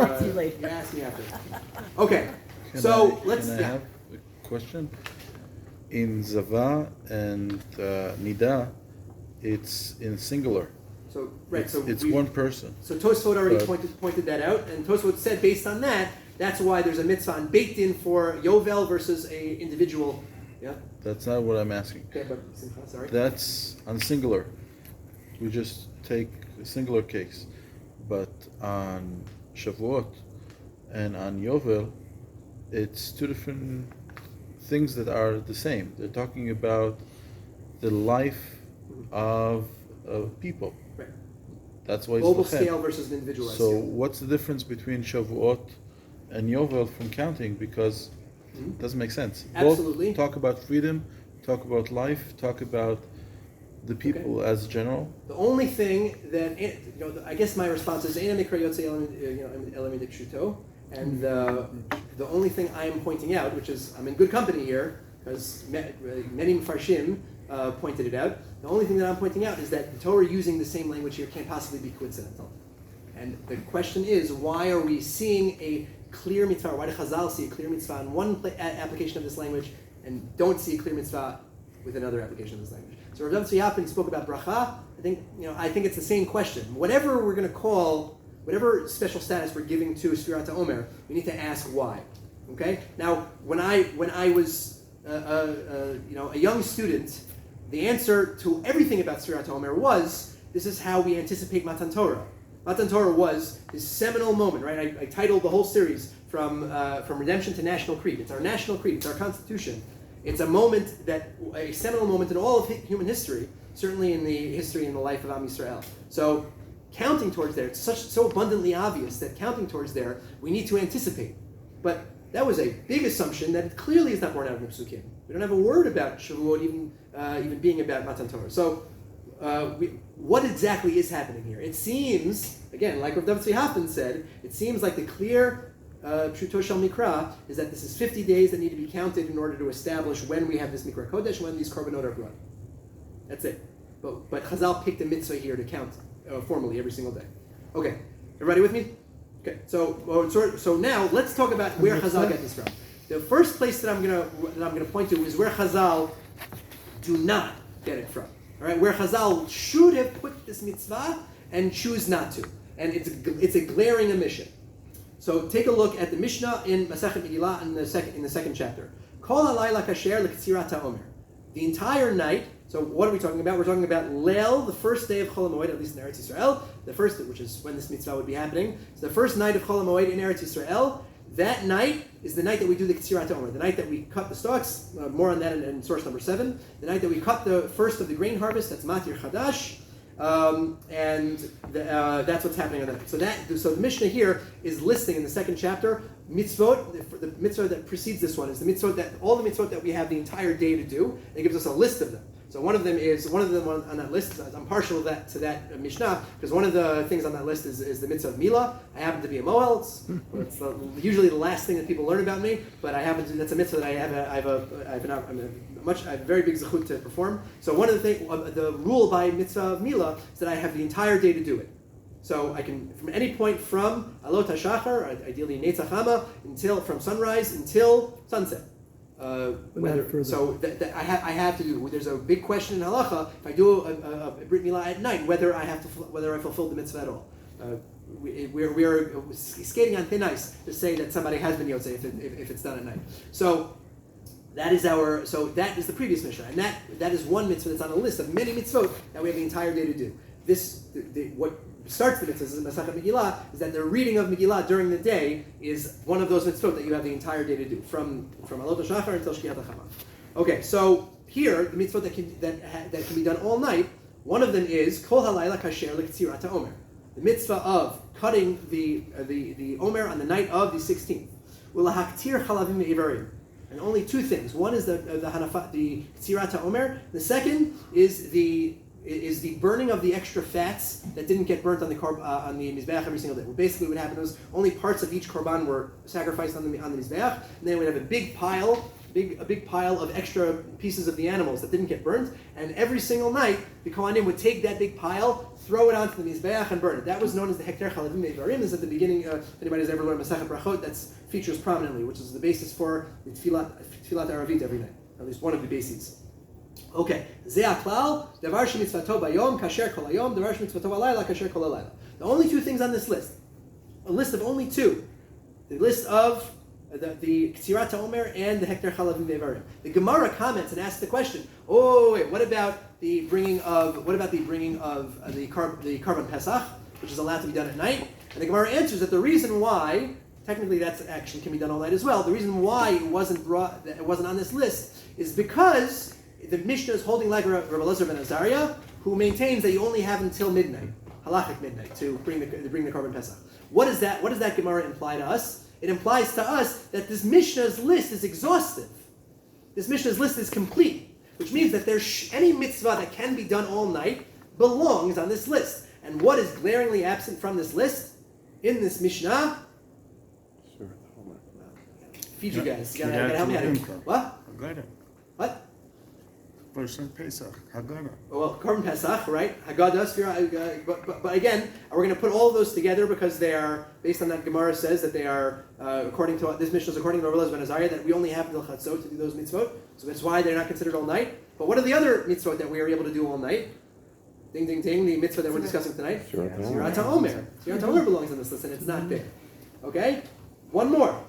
I'll see you later. You ask me after. Okay. Let's. Can I have a question? In Zava and Nida, it's in singular. So right. It's one person. So Tosfot already pointed that out, and Tosfot said based on that, that's why there's a mitzvah on baked in for Yovel versus a individual. Yeah. That's not what I'm asking. Okay, but sorry. That's on singular. We just take a singular case, but on Shavuot and on Yovel, it's two different things that are the same. They're talking about the life of people. Right. That's why it's global lachem. Scale versus an individual So scale. what's the difference between Shavuot and Yovel from counting? Because it doesn't make sense. Absolutely. Both talk about freedom, talk about life, talk about the people as general. The only thing that I guess my response is and the only thing I am pointing out, which is I'm in good company here because many Mefarshim pointed it out. The only thing that I'm pointing out is that the Torah using the same language here can't possibly be coincidental. And the question is, why are we seeing a clear mitzvah? Why did Chazal see a clear mitzvah in one application of this language and don't see a clear mitzvah with another application of this language? So Rav Tzvi spoke about bracha. I think it's the same question. Whatever we're going to call whatever special status we're giving to Sefirat HaOmer, we need to ask why. Okay. Now, when I was a young student, the answer to everything about Sefirat HaOmer was, this is how we anticipate Matan Torah. Matan Torah was this seminal moment, right? I titled the whole series from Redemption to National Creed. It's our national creed. It's our constitution. It's a seminal moment in all of human history, certainly in the history and the life of Am Yisrael. So, counting towards there, it's so abundantly obvious that counting towards there, we need to anticipate. But that was a big assumption that it clearly is not born out of the Psukim. We don't have a word about Shavuot even being about Matan Torah. So, what exactly is happening here? It seems, again, like Rav Tzvi Hoffman said, it seems like the clear Pshuto Shel Mikra is that this is 50 days that need to be counted in order to establish when we have this Mikra Kodesh, when these korbanot are brought. That's it. But Chazal picked a mitzvah here to count formally every single day. Okay, everybody with me? Okay, so now let's talk about where Chazal get this from. The first place that I'm gonna point to is where Chazal do not get it from. All right, where Chazal should have put this mitzvah and choose not to, and it's a glaring omission. So take a look at the Mishnah in Masechet Megillah in the second chapter. Kol halayla kasher lek'tzirat ha'omer. The entire night. So what are we talking about? We're talking about Leil, the first day of Chol HaMoed, at least in Eretz Yisrael. The first, which is when this mitzvah would be happening. So the first night of Chol HaMoed in Eretz Yisrael. That night is the night that we do the K'tzirat HaOmer. The night that we cut the stalks. More on that in source number 7. The night that we cut the first of the grain harvest. That's Matir Chadash. That's what's happening on that. So the Mishnah here is listing in the second chapter mitzvot. The mitzvah that precedes this one is the mitzvot that all the mitzvot that we have the entire day to do. It gives us a list of them. So one of them on that list. I'm partial to that Mishnah because one of the things on that list is the mitzvah of Milah. I happen to be a Moel. It's usually the last thing that people learn about me, but that's a mitzvah that I have a very big zechut to perform. So one of the rule by mitzvah of Milah is that I have the entire day to do it. So I can, from any point from Alot HaShachar, ideally Netzach Hama, from sunrise until sunset. I have to do. There's a big question in halacha. If I do a brit milah at night, whether I fulfilled the mitzvah at all. We are skating on thin ice to say that somebody has been yotzei if it's done at night. So that is the previous Mishnah, and that is one mitzvah that's on a list of many mitzvot that we have the entire day to do. What starts the mitzvahs in Masechet Megillah is that the reading of Megillah during the day is one of those mitzvot that you have the entire day to do, from Alot HaShachar until Shkiat HaChama. Okay, so here the mitzvot that can be done all night. One of them is Kol halayla kasher lek'tzirat ha'omer, the mitzvah of cutting the omer on the night of the 16th. Ulahaktir chalavim ve'ivarim. And only two things. One is the k'tzirat ha'omer. The second is the burning of the extra fats that didn't get burnt on the mizbeach every single day. Well, basically, what happened was only parts of each korban were sacrificed on the mizbeach, and then we'd have a big pile of extra pieces of the animals that didn't get burnt. And every single night, the kohanim would take that big pile, throw it onto the mizbeach, and burn it. That was known as the hekter chalavim ve'ivarim. Is at the beginning. If anybody has ever learned Masechet Brachot, that features prominently, which is the basis for the tfilat aravit every night. At least one of the bases. Okay, Ze Aklal, Davar Shemitzvato Bayom, Kasher Kol Hayom, Davar Shemitzvato Balayla, Kasher Kol Halayla. The only two things on this list, a list of only two, the list of the K'tzirat HaOmer and the Hekter Chalavim Ve'varim. The Gemara comments and asks the question: what about the bringing of the Karban Pesach, which is allowed to be done at night? And the Gemara answers that the reason why, technically that's actually can be done all night as well. The reason why it wasn't on this list is because the Mishnah is holding like Rabbi Elazar ben Azariah, who maintains that you only have until midnight, halachic midnight, to bring the Karban Pesach. What does that Gemara imply to us? It implies to us that this Mishnah's list is exhaustive. This Mishnah's list is complete, which means that there's any mitzvah that can be done all night belongs on this list. And what is glaringly absent from this list in this Mishnah? Feed you guys. You gotta help me out here. What? What? First Pesach, Haggadah. Well, Karban Pesach, right? Haggadah, Sefirat. But again, we're going to put all of those together because they are based on that Gemara says that they are according to this Mishnah is according to Rabbi Elazar ben Azariah that we only have until Chatzot to do those mitzvot. So that's why they're not considered all night. But what are the other mitzvot that we are able to do all night? Ding, ding, ding. The mitzvah that we're discussing tonight. Sefirat HaOmer. Sefirat HaOmer belongs on this list, and it's not big. Okay? One more.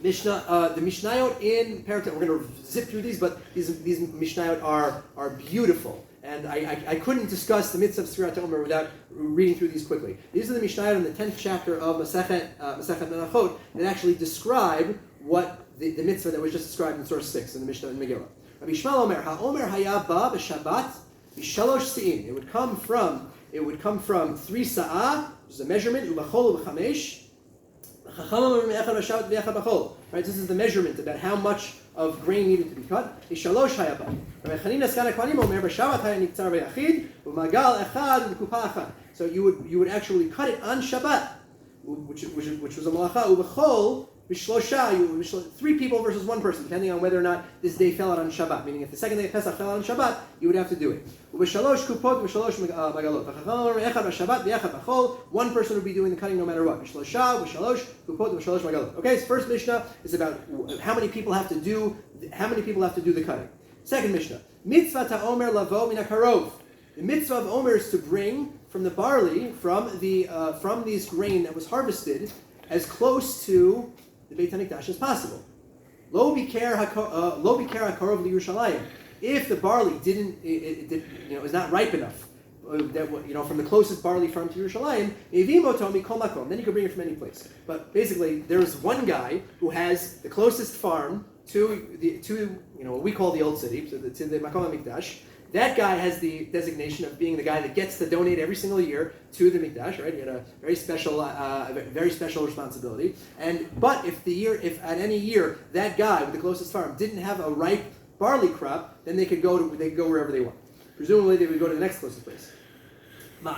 The Mishnayot in Pt3. We're going to zip through these, but these Mishnayot are beautiful. And I couldn't discuss the mitzvah of Sefirat HaOmer without reading through these quickly. These are the Mishnayot in the 10th chapter of Masechet Menachot that actually describe what the mitzvah that was just described in source 6 in the Mishnah in Megillah. Rabbi Shmuel Omer, HaOmer haya ba b'Shabbat b'shalosh se'in. It would come from 3 sa'ah, which is a measurement, u'bachol u'b'chamesh. Right, this is the measurement about how much of grain needed to be cut. So you would actually cut it on Shabbat, which was a malacha. 3 people versus 1 person, depending on whether or not this day fell out on Shabbat. Meaning, if the second day of Pesach fell out on Shabbat, you would have to do it. 1 person would be doing the cutting no matter what. Okay, so first Mishnah is about how many people have to do the cutting. Second Mishnah, mitzvah ta'omer lavo min hakarov. The mitzvah of Omer is to bring from the barley, from this grain that was harvested, as close to the Beit HaMikdash as possible. Lo biker hakarov liyushalayim. If the barley is not ripe enough, from the closest barley farm to Yerushalayim, then you can bring it from any place. But basically, there's one guy who has the closest farm to what we call the old city, to the Makom HaMikdash. That guy has the designation of being the guy that gets to donate every single year to the Mikdash, right? He had a very special responsibility. But if at any year that guy with the closest farm didn't have a ripe barley crop, then they could go wherever they want. Presumably, they would go to the next closest place. There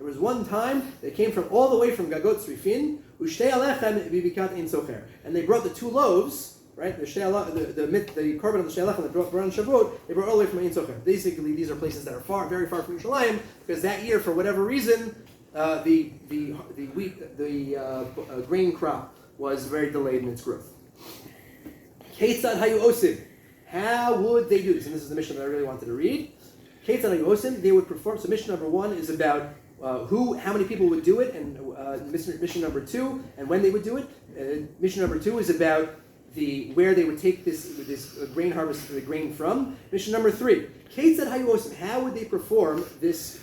was one time they came from all the way from Gagot Tzrifin, and they brought the 2 loaves. Right, the korban of the Shalach and the korban on Shavuot, they brought all the way from Ein Socher. Basically, these are places that are very far from Yerushalayim, because that year, for whatever reason, the grain crop was very delayed in its growth. Keitzad hayu osim. How would they do this? And this is the Mishnah that I really wanted to read. Keitzad hayu osim. They would perform. So Mishnah number 1 is about how many people would do it, and Mishnah number 2, and when they would do it. Mishnah number 2 is about where they would take this grain harvest, the grain from. Mission number 3, Keitzad hayu osim. How would they perform this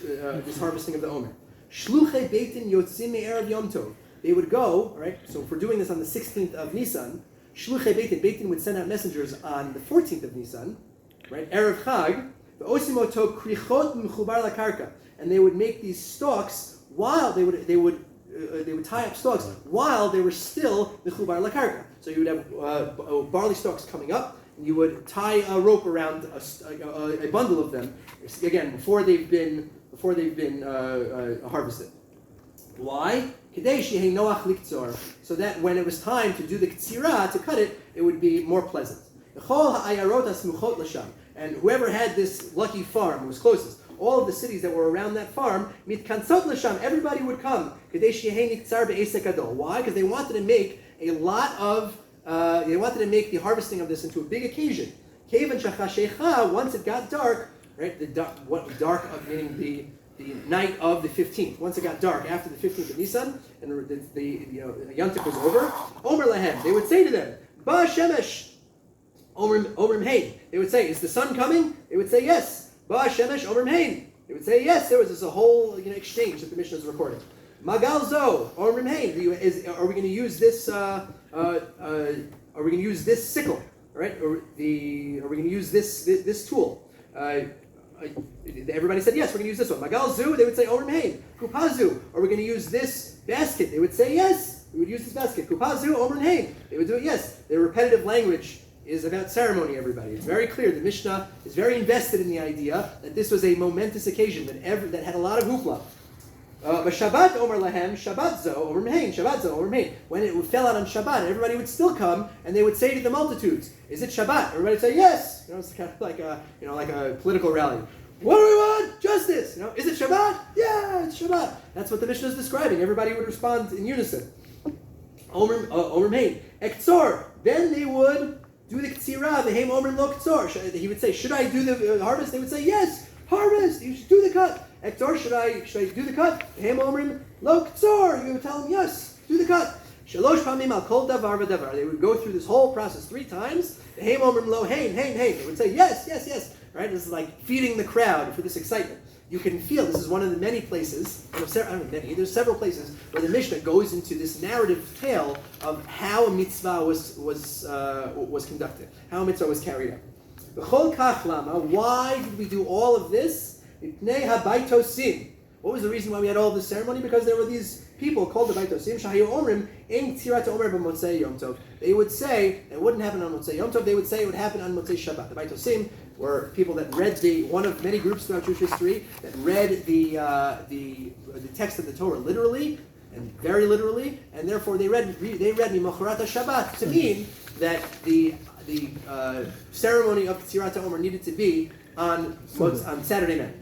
harvesting of the Omer? Shluchei beitin yotzim me'erev Yom Tov. They would go, all right. So if we're doing this on the 16th of Nisan, Shluchei beitin would send out messengers on the 14th of Nisan, right? Erev Chag. Ve'osim oto krichot m'chubar lakarka, and they would make these stalks while they would tie up stalks while they were still mechubar lakarka. So you would have barley stalks coming up, and you would tie a rope around a bundle of them, again before they've been harvested. Why? So that when it was time to do the ktsira, to cut it, it would be more pleasant. And whoever had this lucky farm was closest. All of the cities that were around that farm, everybody would come. Why? Because they wanted to make the harvesting of this into a big occasion. Once it got dark, right? Meaning the night of the 15th. Once it got dark after the 15th of Nisan, and the Yontif was over, Omer lahem. They would say to them, Ba Shemesh, Omer Hein. They would say, is the sun coming? They would say yes. Ba Shemesh Omer Hein. They would say yes. There was this a whole exchange that the Mishnah is recording. Magal Zo Omer Hein. Are we going to use this? Are we going to use this sickle? Right? Are we going to use this tool? Everybody said yes. We're going to use this one. Magal Zu. They would say Omer Hein. Kupazu. Are we going to use this basket? They would say yes. We would use this basket. Kupazu Omer Hein. They would do it yes. Their repetitive language is about ceremony, everybody. It's very clear. The Mishnah is very invested in the idea that this was a momentous occasion that had a lot of hoopla. But Shabbat Omer Lahem, Shabbat Zo Omer Mein, Shabbat Zo Omer Mein. When it fell out on Shabbat, everybody would still come and they would say to the multitudes, "Is it Shabbat?" Everybody would say yes. It's kind of like a political rally. What do we want? Justice. Is it Shabbat? Yeah, it's Shabbat. That's what the Mishnah is describing. Everybody would respond in unison. Omer Mein, Ektzor. Then they would do the ktsira, the HaOmer lo ktsor. He would say, should I do the harvest? They would say, yes, harvest. You should do the cut. Ektor, should I do the cut? The HaOmer lo ktsor. You would tell him, yes, do the cut. Shalosh pamim al kol davar v'davar. They would go through this whole process 3 times. The HaOmer lo hein. They would say, yes. Right? This is like feeding the crowd for this excitement. You can feel this is one of the many places, there's several places where the Mishnah goes into this narrative tale of how a mitzvah was conducted, how a mitzvah was carried out. B'chol kach lama, why did we do all of this? Mipnei habaytosim. What was the reason why we had all of this ceremony? Because there were these people called the baytosim, shahayu omrim, ein Pt3 HaOmer b'motzei Yom Tov. They would say, it wouldn't happen on Motzei Yom Tov, they would say it would happen on Motzei Shabbat. The baytosim were people that read one of many groups throughout Jewish history that read the text of the Torah literally and very literally, and therefore they read Mimocharat Shabbat to mean that the ceremony of Pt3 HaOmer needed to be on Saturday night.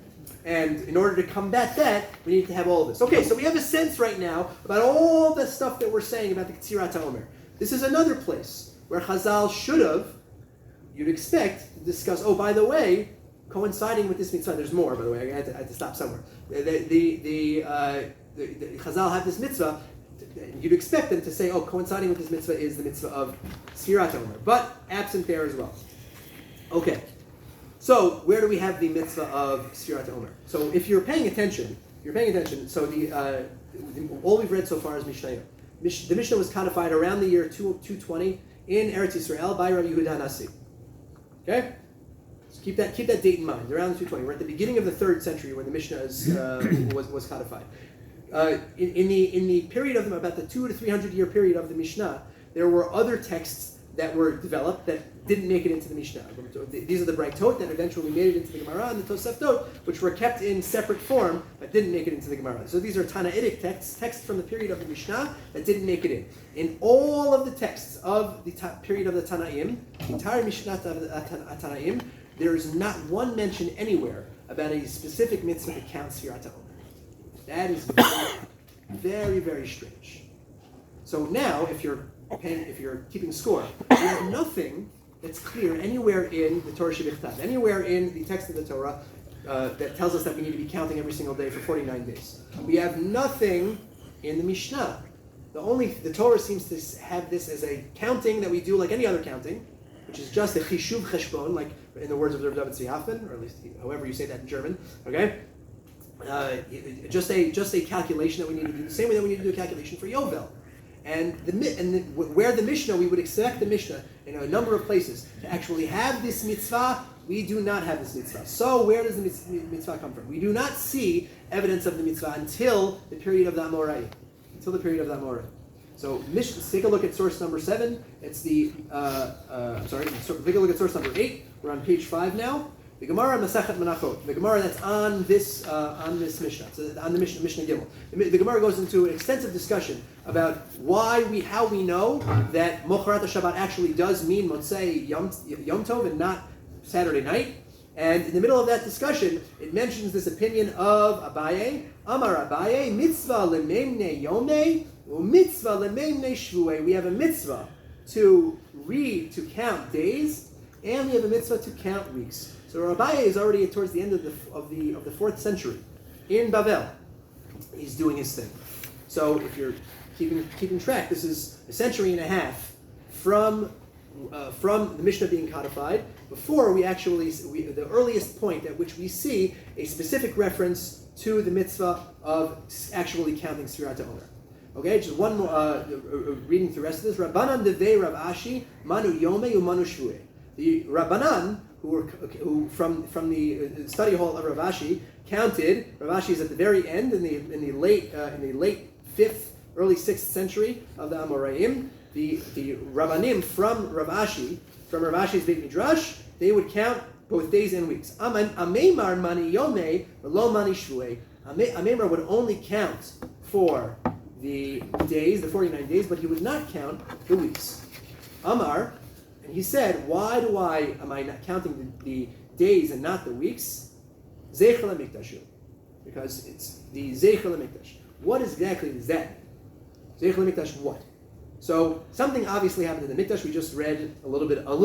And in order to combat that, we need to have all of this. Okay, so we have a sense right now about all the stuff that we're saying about the Pt3 HaOmer. This is another place where Chazal should have, you'd expect, to discuss, oh, by the way, coinciding with this mitzvah, there's more, by the way, I had to stop somewhere. The Chazal have this mitzvah, you'd expect them to say, oh, coinciding with this mitzvah is the mitzvah of Sefirat HaOmer, but absent there as well. Okay, so where do we have the mitzvah of Sefirat HaOmer? So if you're paying attention, so all we've read so far is Mishnayot. The Mishnah was codified around the year 220 in Eretz Yisrael by Rabbi Yehuda Nasi. Okay? So keep that date in mind, around 220. We're at the beginning of the 3rd century when the Mishnah was codified. In the period of about the 200 to 300 year period of the Mishnah, there were other texts that were developed that didn't make it into the Mishnah. These are the Braitot that eventually made it into the Gemara, and the Tosaftot, which were kept in separate form but didn't make it into the Gemara. So these are Tanaitic texts from the period of the Mishnah that didn't make it in. In all of the texts of the period of the Tanaim, the entire Mishnah of the Tanaim, there is not one mention anywhere about a specific mitzvah that counts Sefirat HaOmer. That is very, very strange. So now, if you're keeping score, you have nothing that's clear anywhere in the Torah Shebichtav, anywhere in the text of the Torah that tells us that we need to be counting every single day for 49 days. We have nothing in the Mishnah. The Torah seems to have this as a counting that we do like any other counting, which is just a chishuv cheshbon, like in the words of Rabbi David Hoffman, or at least however you say that in German. Okay, just a calculation that we need to do. The same way that we need to do a calculation for Yovel. And where the Mishnah, we would expect the Mishnah in a number of places to actually have this mitzvah, we do not have this mitzvah. So where does the mitzvah come from? We do not see evidence of the mitzvah until the period of the Amorai. So let's take a look at source number 7. It's take a look at source number 8. We're on page 5 now. The Gemara Masechet Menachot, the Gemara that's on this Mishnah, so on the Mishnah Gimel. The Gemara goes into an extensive discussion about how we know that Mocharat Shabbat actually does mean Motzei Yom Tov and not Saturday night. And in the middle of that discussion, it mentions this opinion of Abaye. Amar Abaye, mitzvah lememne yomei, mitzvah lememne shvuei. We have a mitzvah to count days, and we have a mitzvah to count weeks. So Abaye is already towards the end of the 4th century in Bavel. He's doing his thing. So if you're keeping track, this is a century and a half from the Mishnah being codified before the earliest point at which we see a specific reference to the mitzvah of actually counting Sefirat HaOmer. Okay, just one more reading through the rest of this. Rabbanan devei Rav Ashi manu yomei umanu shvuei. The Rabbanan who from the study hall of Rav Ashi counted. Rav Ashi is at the very end in the late 5th, early 6th century of the Amoraim. The Rabbanim from Rav Ashi's Beit Midrash, they would count both days and weeks. Ameimar mani yomei v'lo mani shvuei. Ameimar would only count for the days, the 49 days, but he would not count the weeks. Amar, and he said, why am I not counting the days and not the weeks? Zeicher LaMikdash. Because it's the Zeicher LaMikdash. What exactly is that? Zeicher LaMikdash what? So something obviously happened in the Mikdash. We just read a little bit of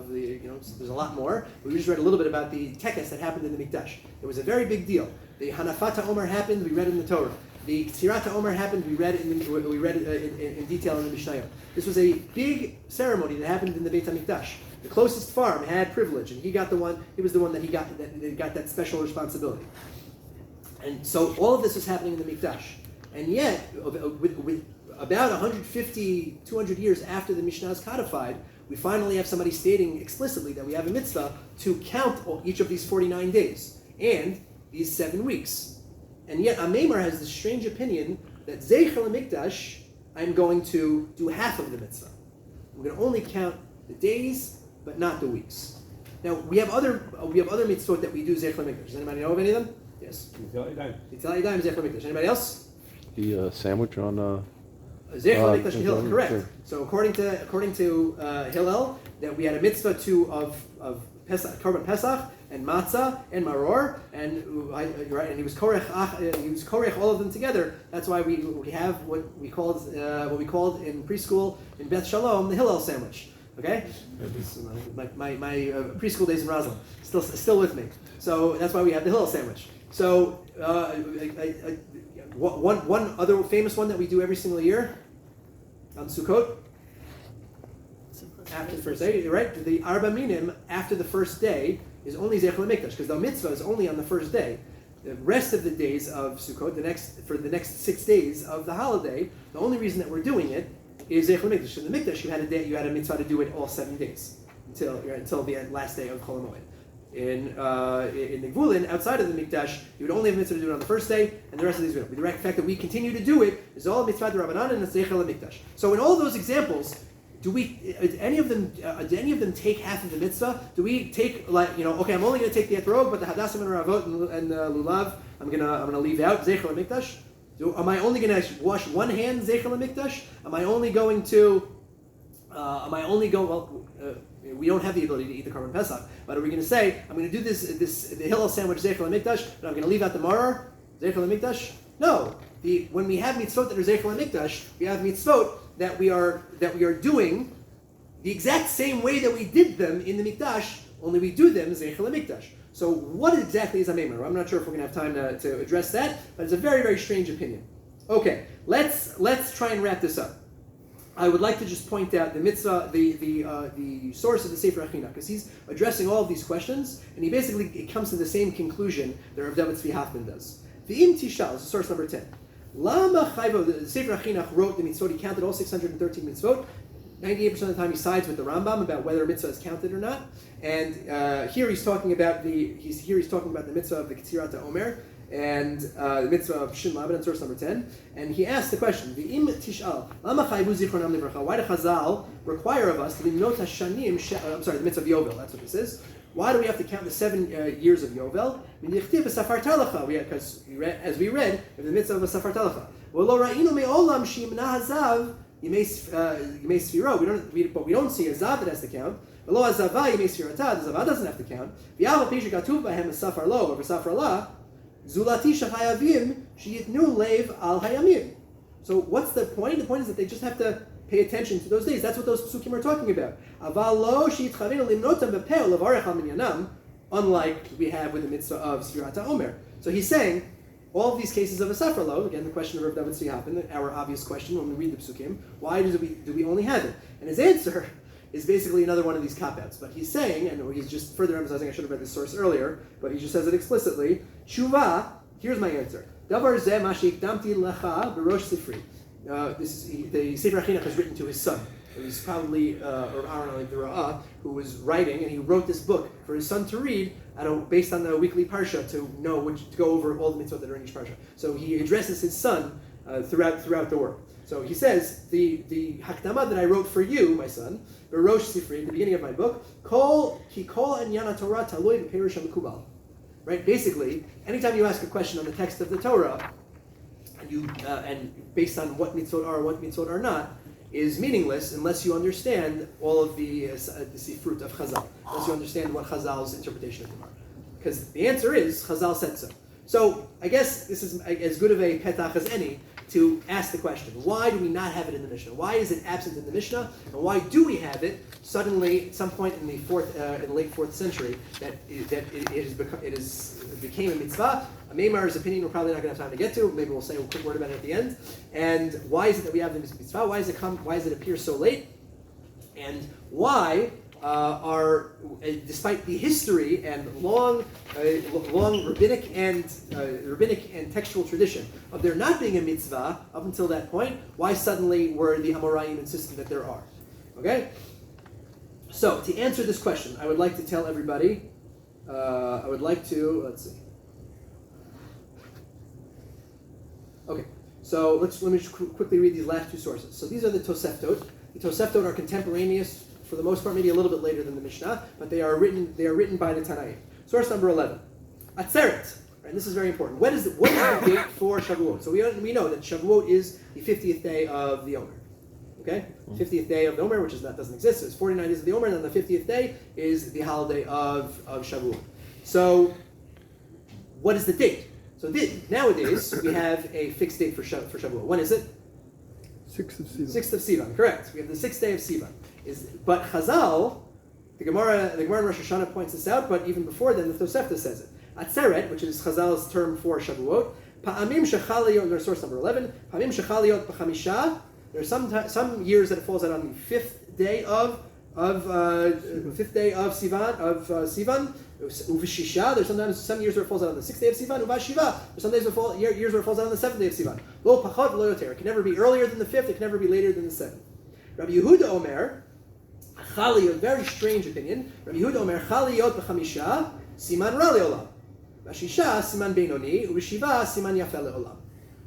the, there's a lot more, but we just read a little bit about the tekes that happened in the Mikdash. It was a very big deal. The Hanafat HaOmer happened, we read it in the Torah. The Sefirat HaOmer happened, we read it in detail in the Mishnayot. This was a big ceremony that happened in the Beit HaMikdash. The closest farm had privilege, and he was the one that got that special responsibility. And so all of this was happening in the Mikdash. And yet, with about 150, 200 years after the Mishnah is codified, we finally have somebody stating explicitly that we have a mitzvah to count each of these 49 days and these 7 weeks. And yet, Amemar has this strange opinion that Zeicher HaMikdash, I'm going to do half of the mitzvah. I'm going to only count the days, but not the weeks. Now, we have other mitzvot that we do Zeicher HaMikdash. Does anybody know of any of them? Yes. Yitzhak Yadayim, Zeicher HaMikdash. Anybody else? The sandwich on Zeicher HaMikdash and Hillel, correct. sure. So according to Hillel, that we had a mitzvah of Pesach, Korban Pesach and matzah and maror, and he was korech all of them together. That's why we have what we called in preschool in Beth Shalom the Hillel sandwich. Okay, my preschool days in Roslyn still with me. So that's why we have the Hillel sandwich. So one other famous one that we do every single year on Sukkot, after the first day, right? The Arba Minim after the first day is only Zeicher HaMikdash, because the mitzvah is only on the first day. The rest of the days of Sukkot, for the next 6 days of the holiday, the only reason that we're doing it is Zeicher HaMikdash. In the Mikdash, you had a mitzvah to do it all 7 days until the last day of Chol HaMoed. In the Gvulin, outside of the Mikdash, you would only have mitzvah to do it on the first day, and the rest of these we don't. The fact that we continue to do it is all mitzvah de Rabbanan and it's Zeicher HaMikdash. So in all those examples, do any of them take half of the mitzvah? Do we take okay, I'm only going to take the etrog, but the hadassim and ravot and lulav, I'm gonna leave out Zeicher HaMikdash? Am I only going to wash one hand Zeicher HaMikdash? Am I only going to? We don't have the ability to eat the Korban Pesach, but are we going to say I'm going to do the Hillel sandwich Zeicher HaMikdash, but I'm going to leave out the maror Zeicher HaMikdash? No. When we have mitzvot that are Zeicher HaMikdash, we have mitzvot that we are doing the exact same way that we did them in the Mikdash, only we do them Zeicher HaMikdash. So what exactly is Amemar? I'm not sure if we're going to have time to address that, but it's a very, very strange opinion. Okay, let's try and wrap this up. I would like to just point out the mitzvah, the source of the Sefer HaChinah, because he's addressing all of these questions, and he basically comes to the same conclusion that Rav David Tzvi Hoffman does. The Im Tishal is source number 10. Lama Chayvo, the Sefer HaChinah wrote the mitzvot, he counted all 613 mitzvot. 98% of the time he sides with the Rambam about whether a mitzvah is counted or not. And here he's talking about the mitzvah of the Pt3 HaOmer and the mitzvah of Shin Laban, source number 10. And he asks the question, V'im Tishal, Lama Chayvu Zichronam Livracha, why do Chazal require of us to limnot hashanim, the mitzvah of Yovel, that's what this is. Why do we have to count the 7 years of Yovel? Because as we read, in the mitzvah of a Safar Talacha. But we don't see a zav that has to count. The zav doesn't have to count. So what's the point? The point is that they just have to pay attention to those days. That's what those psukim are talking about. Unlike we have with the mitzvah of Sefirat HaOmer. So he's saying, all of these cases of a Safar Lo, again the question of Rav David Tzvi Hoffman, our obvious question when we read the psukim, why do we only have it? And his answer is basically another one of these cop-outs. But he's saying, and he's just further emphasizing, I should have read this source earlier, but he just says it explicitly, Tshuva, here's my answer. Davar zeh ma sheikdamti lecha b'rosh sifri. The Sefer HaChinach is written to his son. It was probably Aaron Ra'ah who was writing, and he wrote this book for his son to read based on the weekly parsha to go over all the mitzvot that are in each parsha. So he addresses his son throughout the work. So he says, the hakdama that I wrote for you, my son, B'rosh Sifri, at the beginning of my book, ki kol anyan Torah taloi b'perush hamekubal. Right? Basically, anytime you ask a question on the text of the Torah, and based on what mitzvot are or what mitzvot are not, is meaningless unless you understand all of the fruit of Chazal, unless you understand what Chazal's interpretation of them are. Because the answer is, Chazal said so. So I guess this is as good of a petach as any to ask the question, why do we not have it in the Mishnah? Why is it absent in the Mishnah? And why do we have it suddenly at some point in the late 4th century that it became a mitzvah? A Meimar's opinion we're probably not going to have time to get to. Maybe we'll say a quick word about it at the end. And why is it that we have the mitzvah? Why does it appear so late? And why despite the history and long rabbinic and textual tradition of there not being a mitzvah up until that point, why suddenly were the Amoraim insisting that there are? Okay? So, to answer this question, I would like to tell everybody, let's see. Okay, so let me just quickly read these last two sources. So these are the Toseftot. The Toseftot are contemporaneous, for the most part, maybe a little bit later than the Mishnah, but they are written by the Tanaim. Source number 11. Atzeret. And this is very important. What is the date for Shavuot? So we know that Shavuot is the 50th day of the Omer. Okay? 50th day of the Omer, doesn't exist. So it's 49 days of the Omer, and then the 50th day is the holiday of Shavuot. So, what is the date? So nowadays, we have a fixed date for Shavuot. When is it? 6th of Sivan. 6th of Sivan, correct. We have the 6th day of Sivan. But Chazal, the Gemara in Rosh Hashanah points this out, but even before then, the Tosefta says it. Atzeret, which is Chazal's term for Shavuot, Pa'amim shechaliyot, there's source number 11, Pa'amim shechaliyot b'chamisha, there's some years that it falls out on the 5th day of Sivan, Uv'shisha, there's sometimes some years where it falls out on the 6th day of Sivan, Uv'ashiva, there's some days years where it falls out on the 7th day of Sivan. Lo pachot v'lo yoter, it can never be earlier than the 5th, it can never be later than the 7th. Rabbi Yehuda Omer, a very strange opinion. Rabbi Yehuda Omer, Chaliyot b'chamisha, siman ra le'olam. B'shisha, siman beinoni, u'b'shiva, siman yafeh le'olam.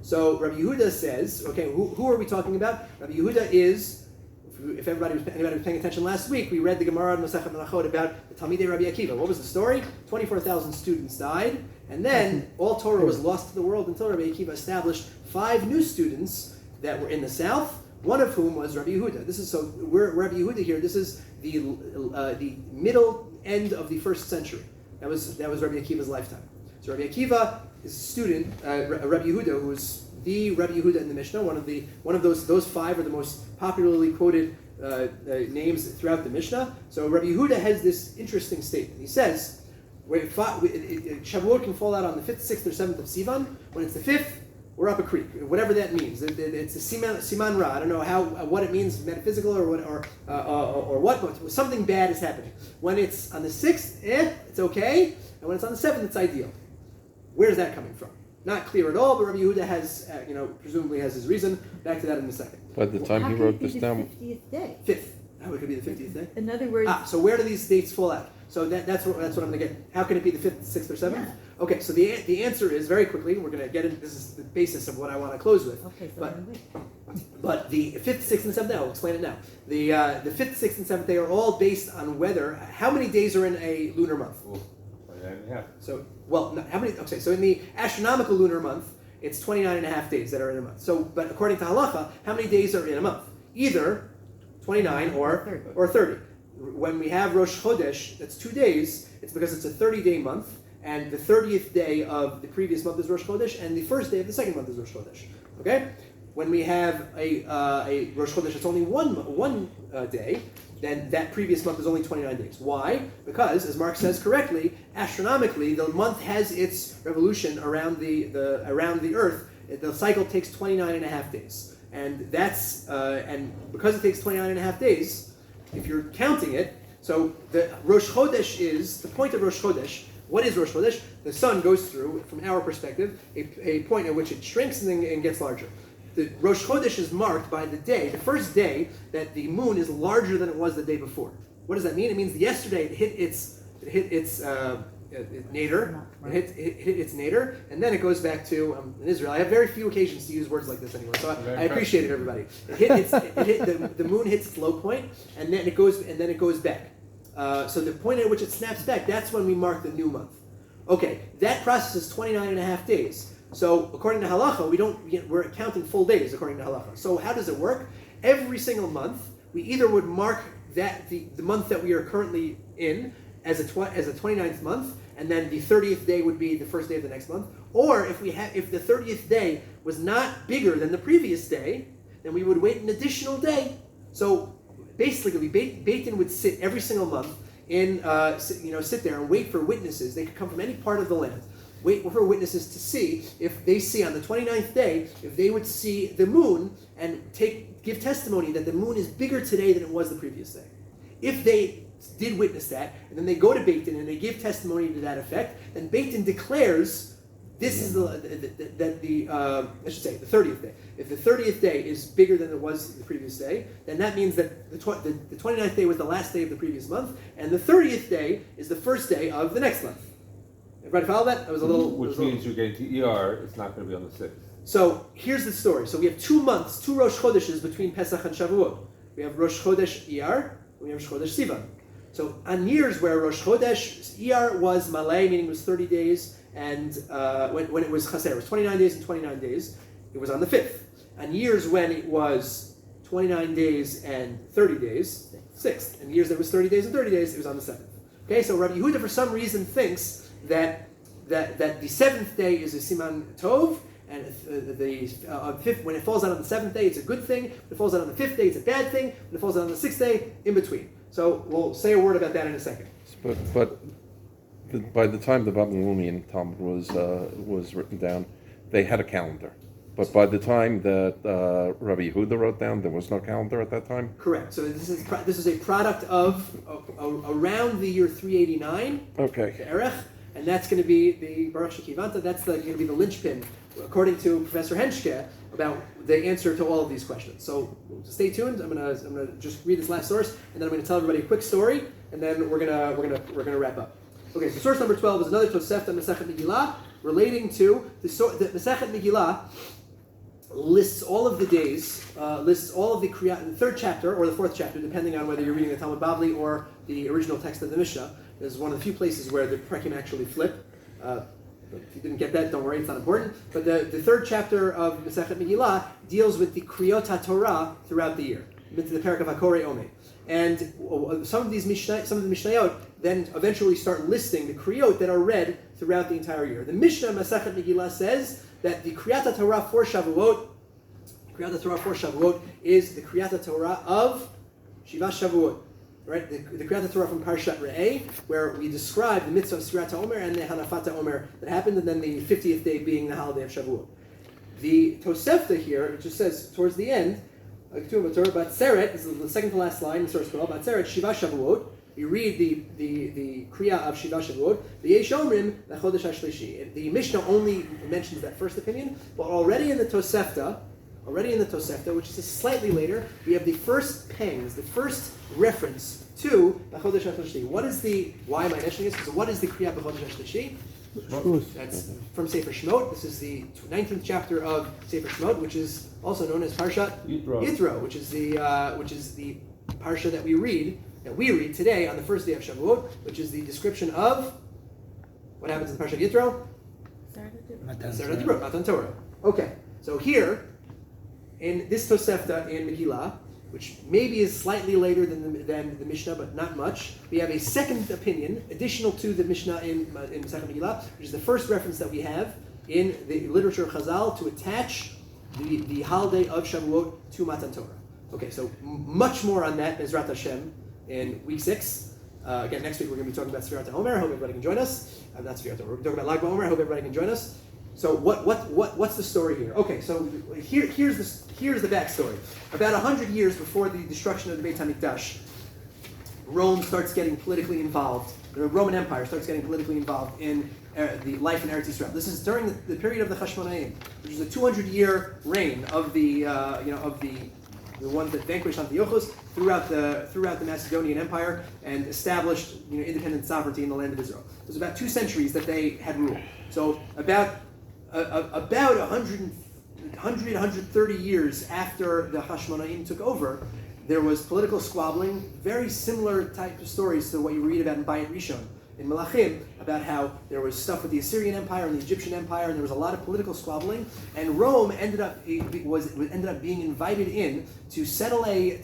So Rabbi Yehuda says, okay, who are we talking about? Rabbi Yehuda is, if anybody was paying attention last week, we read the Gemara in Masechet Menachot about the Talmidei Rabbi Akiva. What was the story? 24,000 students died, and then all Torah was lost to the world until Rabbi Akiva established 5 new students that were in the south, one of whom was Rabbi Yehuda. We're Rabbi Yehuda here. This is the middle end of the 1st century. That was Rabbi Akiva's lifetime. So Rabbi Akiva is a student, Rabbi Yehuda, who was the Rabbi Yehuda in the Mishnah. One of those 5 are the most popularly quoted names throughout the Mishnah. So Rabbi Yehuda has this interesting statement. He says, Shavuot can fall out on the 5th, 6th, or 7th of Sivan. When it's the 5th, we're up a creek, whatever that means. It's a siman ra. I don't know what it means, metaphysical or what, but something bad is happening. When it's on the 6th, it's okay, and when it's on the 7th, it's ideal. Where's that coming from? Not clear at all, but Rabbi Yehuda has, presumably has his reason. Back to that in a second. By the time he wrote this down, 50th day. 5th. How could it be the 50th day? In other words, so where do these dates fall out? So that's what I'm going to get. How can it be the 5th, 6th, or 7th? Yeah. Okay, so the answer is, very quickly, we're going to get into, this is the basis of what I want to close with. okay, so But the 5th, 6th, and 7th, I'll explain it now. The 5th, 6th, and 7th, they are all based on how many days are in a lunar month? So, so in the astronomical lunar month, it's 29 and a half days that are in a month. So, but according to halacha, how many days are in a month? Either 29 or 30. When we have Rosh Chodesh, that's 2 days, it's because it's a 30-day month, and the 30th day of the previous month is Rosh Chodesh, and the first day of the second month is Rosh Chodesh. Okay? When we have a Rosh Chodesh, it's only one day, then that previous month is only 29 days. Why? Because, as Mark says correctly, astronomically, the month has its revolution around the Earth. The cycle takes 29 and a half days. And that's and because it takes 29 and a half days, if you're counting it, so the Rosh Chodesh is, the point of Rosh Chodesh, what is Rosh Chodesh? The sun goes through, from our perspective, a point at which it shrinks and gets larger. The Rosh Chodesh is marked by the first day that the moon is larger than it was the day before. What does that mean? It means yesterday it hit its nadir, it hit its nadir, and then it goes back to in Israel. I have very few occasions to use words like this anymore, so I appreciate it, everybody. The moon hits its low point, and then it goes back. So the point at which it snaps back, that's when we mark the new month. Okay, that process is 29 and a half days. So according to halacha, we're counting full days according to halacha. So how does it work? Every single month, we either would mark that the month that we are currently in as a 29th month, and then the 30th day would be the first day of the next month, Or if the 30th day was not bigger than the previous day, then we would wait an additional day. So basically, Beit Din would sit every single month sit there and wait for witnesses. They could come from any part of the land. Wait for witnesses to see if they see on the 29th day, if they would see the moon and give testimony that the moon is bigger today than it was the previous day. If they did witness that, and then they go to Beit Din and they give testimony to that effect, then Beit Din declares this is the 30th day. If the 30th day is bigger than it was the previous day, then that means that the 29th day was the last day of the previous month, and the 30th day is the first day of the next month. Everybody follow that? That was a little. Which means you're getting to ER, it's not going to be on the 6th. So here's the story. So we have 2 months, 2 Rosh Chodeshes between Pesach and Shavuot. We have Rosh Chodesh Iyar, and we have Rosh Chodesh Sivan. So on years where Rosh Chodesh Iyar was Malay, meaning it was 30 days, and when it was Chaser, it was 29 days and 29 days, it was on the 5th. On years when it was 29 days and 30 days, 6th. And years that it was 30 days and 30 days, it was on the 7th. Okay, so Rabbi Yehuda for some reason thinks that the 7th day is a Siman Tov, and when it falls out on the 7th day, it's a good thing. When it falls out on the 5th day, it's a bad thing. When it falls out on the 6th day, in between. So we'll say a word about that in a second. By the time the Babylonian Talmud was written down, they had a calendar. But by the time that Rabbi Yehuda wrote down, there was no calendar at that time? Correct. So this is a product of around the year 389. Okay. The Erech, and that's going to be the Baruch Shekivanta. That's going to be the linchpin, according to Professor Henschke, about the answer to all of these questions. So stay tuned. I'm gonna just read this last source, and then I'm going to tell everybody a quick story, and then we're gonna wrap up. Okay, so source number 12 is another Tosefta Masechet Megillah relating to the Masechet Megillah lists all of the days, lists all of the the 3rd chapter or the 4th chapter, depending on whether you're reading the Talmud Bavli or the original text of the Mishnah. This is one of the few places where the Prekim actually flip. If you didn't get that, don't worry, it's not important. But the 3rd chapter of Masechet Megillah deals with the Kriyot HaTorah throughout the year, into the Parak of HaKorei Omer. And some of the Mishnayot then eventually start listing the Kriyot that are read throughout the entire year. The Mishnah Masechet Megillah says that the Kriyat HaTorah for Shavuot is the Kriyat HaTorah of Shiva Shavuot. Right? The Kriyat HaTorah from Parshat Re'eh, where we describe the mitzvah of Sefirat HaOmer and the Hanafat HaOmer that happened, and then the 50th day being the holiday of Shavuot. The Tosefta here, it just says towards the end, Batseret, this is the second to last line in source 12, Batseret Shiva Shavuot. We read the Kriya of Shiva Shavuot. The Yesh Omrim Chodesh HaShlishi. The Mishnah only mentions that first opinion, but already in the Tosefta, which is slightly later, we have the first pangs, the first reference to Chodesh HaShlishi. Why am I mentioning this? Because what is the Kriya of Chodesh HaShlishi? That's from Sefer Shemot. This is the 19th chapter of Sefer Shemot, which is also known as Parshat Yitro, which is the parsha that we read today on the first day of Shavuot, which is the description of what happens in Parshat Yitro. Matan Torah. Okay, so here in this Tosefta in Megillah, which maybe is slightly later than the Mishnah, but not much, we have a second opinion, additional to the Mishnah in Pesach and Megillah, which is the first reference that we have in the literature of Chazal to attach the holiday of Shavuot to Matan Torah. Okay, so much more on that, Bezrat Hashem, in week 6. Again, next week we're going to be talking about Sefirat HaOmer. I hope everybody can join us. Not Sefirat HaOmer. We're talking about Lag BaOmer. I hope everybody can join us. So what's the story here? Okay, so here's the backstory. About 100 years before the destruction of the Beit HaMikdash, Rome starts getting politically involved. The Roman Empire starts getting politically involved in the life in Eretz Yisrael. This is during the period of the Chashmonaim, which is a 200-year reign of the ones that vanquished Antiochus throughout the Macedonian Empire and established independent sovereignty in the land of Israel. It was about 2 centuries that they had ruled. So about 130 years after the Hashmonaim took over, there was political squabbling, very similar type of stories to what you read about in Bayit Rishon, in Melachim, about how there was stuff with the Assyrian Empire and the Egyptian Empire, and there was a lot of political squabbling, and Rome ended up being invited in to settle a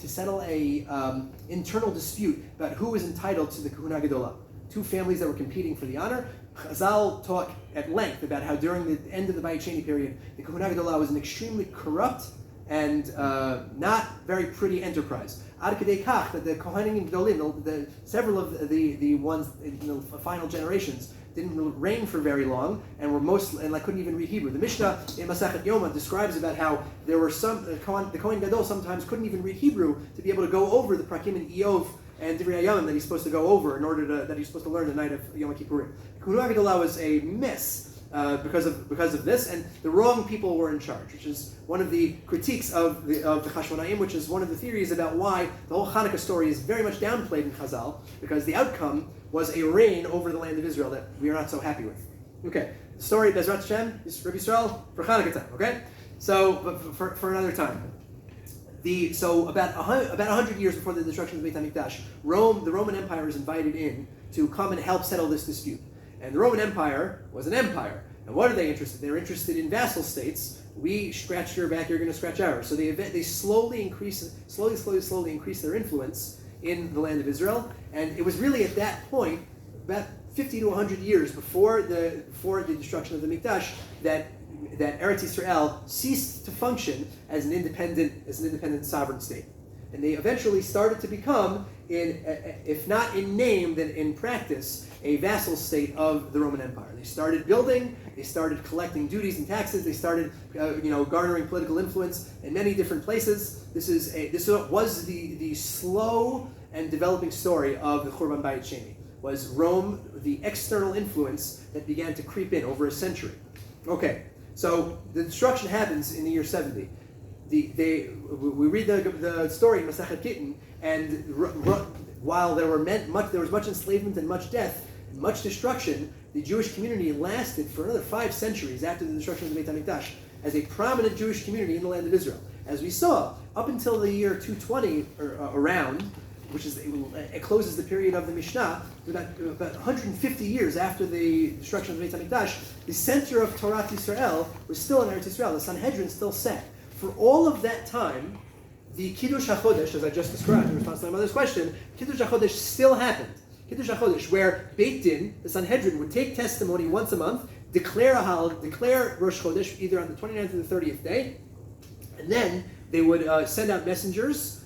internal dispute about who was entitled to the Kahuna Gedolah. 2 families that were competing for the honor. Chazal talk at length about how during the end of the Bayit Sheni period, the Kahuna Gedolah was an extremely corrupt and not very pretty enterprise. Ad kedei kach that the Kohanim Gedolim, several of the ones in the final generations, didn't reign for very long and were couldn't even read Hebrew. The Mishnah in Masechet Yoma describes about how there were the Kohen Gadol sometimes couldn't even read Hebrew to be able to go over the Prakim and Iyov and Divrei Hayamim that he's supposed to go over in order that he's supposed to learn the night of Yom Kippurim. Kahuna Gedolah was a mess because of this, and the wrong people were in charge, which is one of the critiques of the Chashmonaim, which is one of the theories about why the whole Hanukkah story is very much downplayed in Chazal, because the outcome was a reign over the land of Israel that we are not so happy with. Okay, the story of Bezrat Hashem is Rabbi Yisrael for Hanukkah time. Okay, so but for another time. About 100 years before the destruction of the Beit HaMikdash, the Roman Empire is invited in to come and help settle this dispute. And the Roman Empire was an empire. And what are they interested in? They're interested in vassal states. We scratch your back, you're going to scratch ours. So they slowly increase their influence in the land of Israel. And it was really at that point, about 50 to 100 years before the destruction of the Mikdash, that Eretz Yisrael ceased to function as an independent sovereign state. And they eventually started to become, if not in name, then in practice, a vassal state of the Roman Empire. They started building, they started collecting duties and taxes, they started garnering political influence in many different places. This was the slow and developing story of the Churban Bayit Sheni. Was Rome the external influence that began to creep in over a century. Okay, so the destruction happens in the year 70. We read the story in Masechet Gittin, and while there was much enslavement and much death, and much destruction, the Jewish community lasted for another 5 centuries after the destruction of the Beit HaMikdash as a prominent Jewish community in the land of Israel. As we saw, up until the year 220 or around, which is it closes the period of the Mishnah, about 150 years after the destruction of the Beit HaMikdash, the center of Torah Yisrael was still in Eretz Yisrael. The Sanhedrin still sat. For all of that time, the Kiddush HaChodesh, as I just described in response to my mother's question, Kiddush HaChodesh still happened. Kiddush HaChodesh, where Beit Din, the Sanhedrin, would take testimony once a month, declare Rosh Chodesh either on the 29th or the 30th day, and then they would send out messengers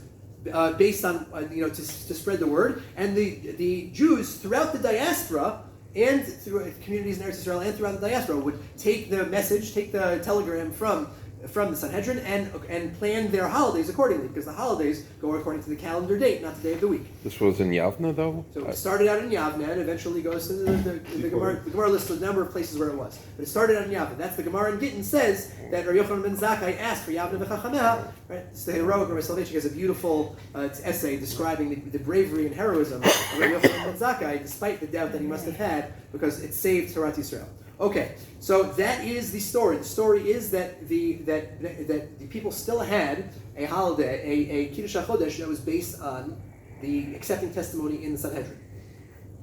based on to spread the word, and the Jews throughout the diaspora and through communities in Eretz Yisrael and throughout the diaspora would take the telegram from the Sanhedrin and plan their holidays accordingly, because the holidays go according to the calendar date, not the day of the week. This was in Yavna, though? So it started out in Yavna and eventually goes to the Gemara. The Gemara lists a number of places where it was. But it started out in Yavna. That's the Gemara in Gittin says that Rabbi Yochanan ben Zakkai asked for Yavna v'chachameha. Right? It's the heroic Rabbi Soloveitchik has a beautiful essay describing the bravery and heroism of Rabbi Yochanan ben Zakkai, despite the doubt that he must have had, because it saved Torah Yisrael. Okay, so that is the story. The story is that the people still had a holiday, a Kiddush HaChodesh that was based on the accepting testimony in the Sanhedrin.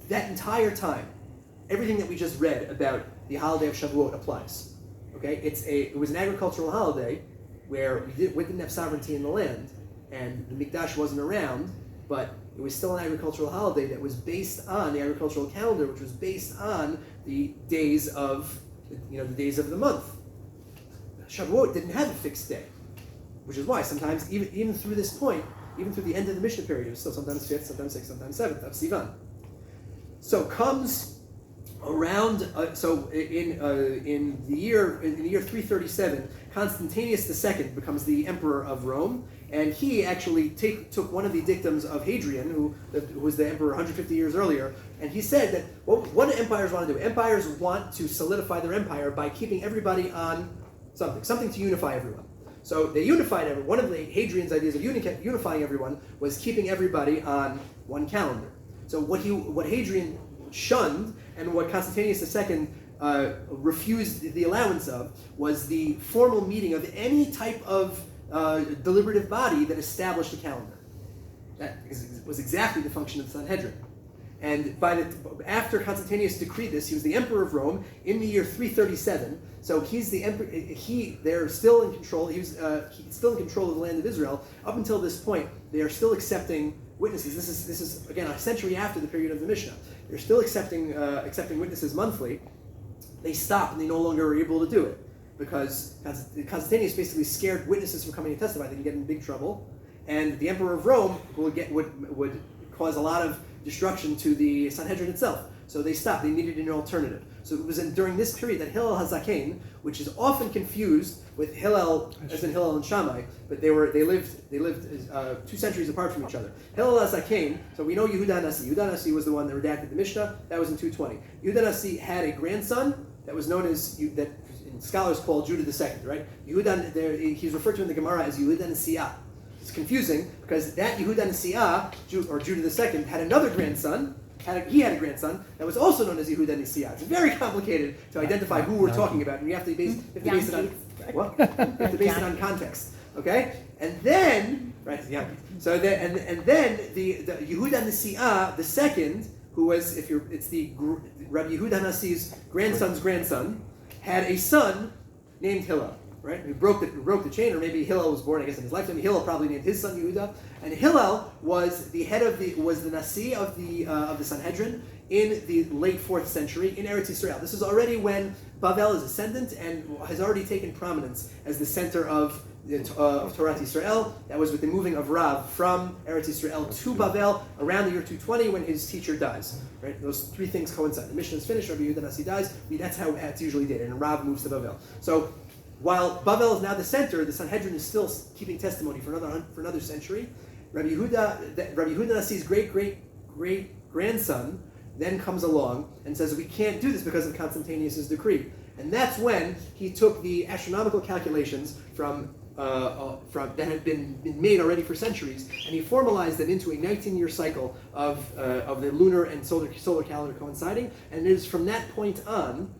That entire time, everything that we just read about the holiday of Shavuot applies. Okay, it was an agricultural holiday where we didn't have sovereignty in the land, and the Mikdash wasn't around, but it was still an agricultural holiday that was based on the agricultural calendar, which was based on the days of the month. Shavuot didn't have a fixed day, which is why sometimes even through this point, even through the end of the Mishnah period, it was still sometimes 5th, sometimes 6th, sometimes 7th of Sivan. So comes around. In the year 337, Constantius II becomes the emperor of Rome. And he actually took one of the dictums of Hadrian, who was the emperor 150 years earlier, and he said that what do empires want to do? Empires want to solidify their empire by keeping everybody on something to unify everyone. So they unified everyone. One of Hadrian's ideas of unifying everyone was keeping everybody on one calendar. So what Hadrian shunned and what Constantius II refused the allowance of was the formal meeting of any type of deliberative body that established a calendar. That was exactly the function of the Sanhedrin. And after Constantius decreed this, he was the emperor of Rome in the year 337. So he's the emperor. They're still in control. He's still in control of the land of Israel. Up until this point, they are still accepting witnesses. This is again a century after the period of the Mishnah. They're still accepting witnesses monthly. They stopped and they no longer were able to do it because Constantius basically scared witnesses from coming to testify. They can get in big trouble, and the emperor of Rome would cause a lot of destruction to the Sanhedrin itself. So they stopped. They needed an alternative. So it was during this period that Hillel HaZaken, which is often confused with Hillel, as in Hillel and Shammai, but they lived 2 centuries apart from each other. Hillel HaZaken, so we know Yehuda Nasi. Yehuda Nasi was the one that redacted the Mishnah. That was in 220. Yehuda Nasi had a grandson that was known as, that scholars call Judah II, right? He's referred to in the Gemara as Yehuda Nasiah. It's confusing because that Yehuda Nasiah, or Judah II, had another grandson. He had a grandson that was also known as Yehuda Nasiah. It's very complicated to identify who we're talking about, and you have to base it on what? You have to base it on context. Okay, and then so then and then the Yehuda Nasiah the second, who was it's the Rabbi Yehuda Nasi's grandson's grandson, had a son named Hillel. Right, who broke the chain, or maybe Hillel was born, I guess, in his lifetime. Hillel probably named his son Yehuda, and Hillel was the head of the Nasi of the Sanhedrin in the late 4th century in Eretz Yisrael. This is already when Bavel is ascendant and has already taken prominence as the center of Torah Yisrael. That was with the moving of Rav from Eretz Yisrael to Bavel around the year 220 when his teacher dies. Right, those 3 things coincide. The Mishnah is finished. Rabbi Yehuda Nasi dies. That's how it's usually dated, and Rav moves to Bavel. So, while Bavel is now the center, the Sanhedrin is still keeping testimony for another century. Rabbi Yehuda Nasi's great grandson then comes along and says we can't do this because of Constantius' decree, and that's when he took the astronomical calculations from that had been made already for centuries, and he formalized them into a 19-year cycle of the lunar and solar calendar coinciding, and it is from that point on.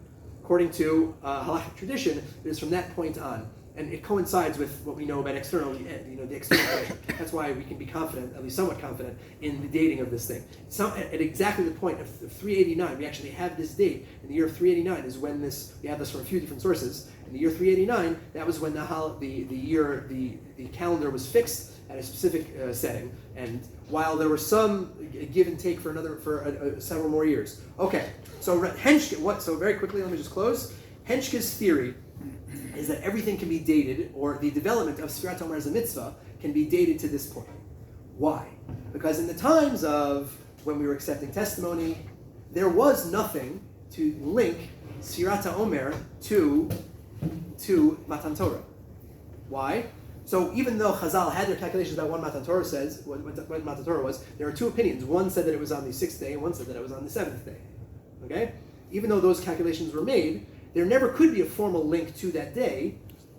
According to halachic tradition, it is from that point on, and it coincides with what we know about the external pressure. That's why we can be confident, at least somewhat confident, in the dating of this thing. At exactly the point of 389, we actually have this date. In the year of 389 is when we have this from a few different sources. In the year 389, that was when the calendar was fixed at a specific setting, and while there was some give and take for several more years. Okay, so Henschke, so very quickly, let me just close. Henschke's theory is that everything can be dated, or the development of Sefirat HaOmer as a mitzvah can be dated to this point. Why? Because in the times of when we were accepting testimony, there was nothing to link Sefirat HaOmer to Matan Torah. Why? So even though Chazal had their calculations about what Matan Torah says, what Matan Torah was, there are 2 opinions. One said that it was on the 6th day, and one said that it was on the 7th day. Okay? Even though those calculations were made, there never could be a formal link to that day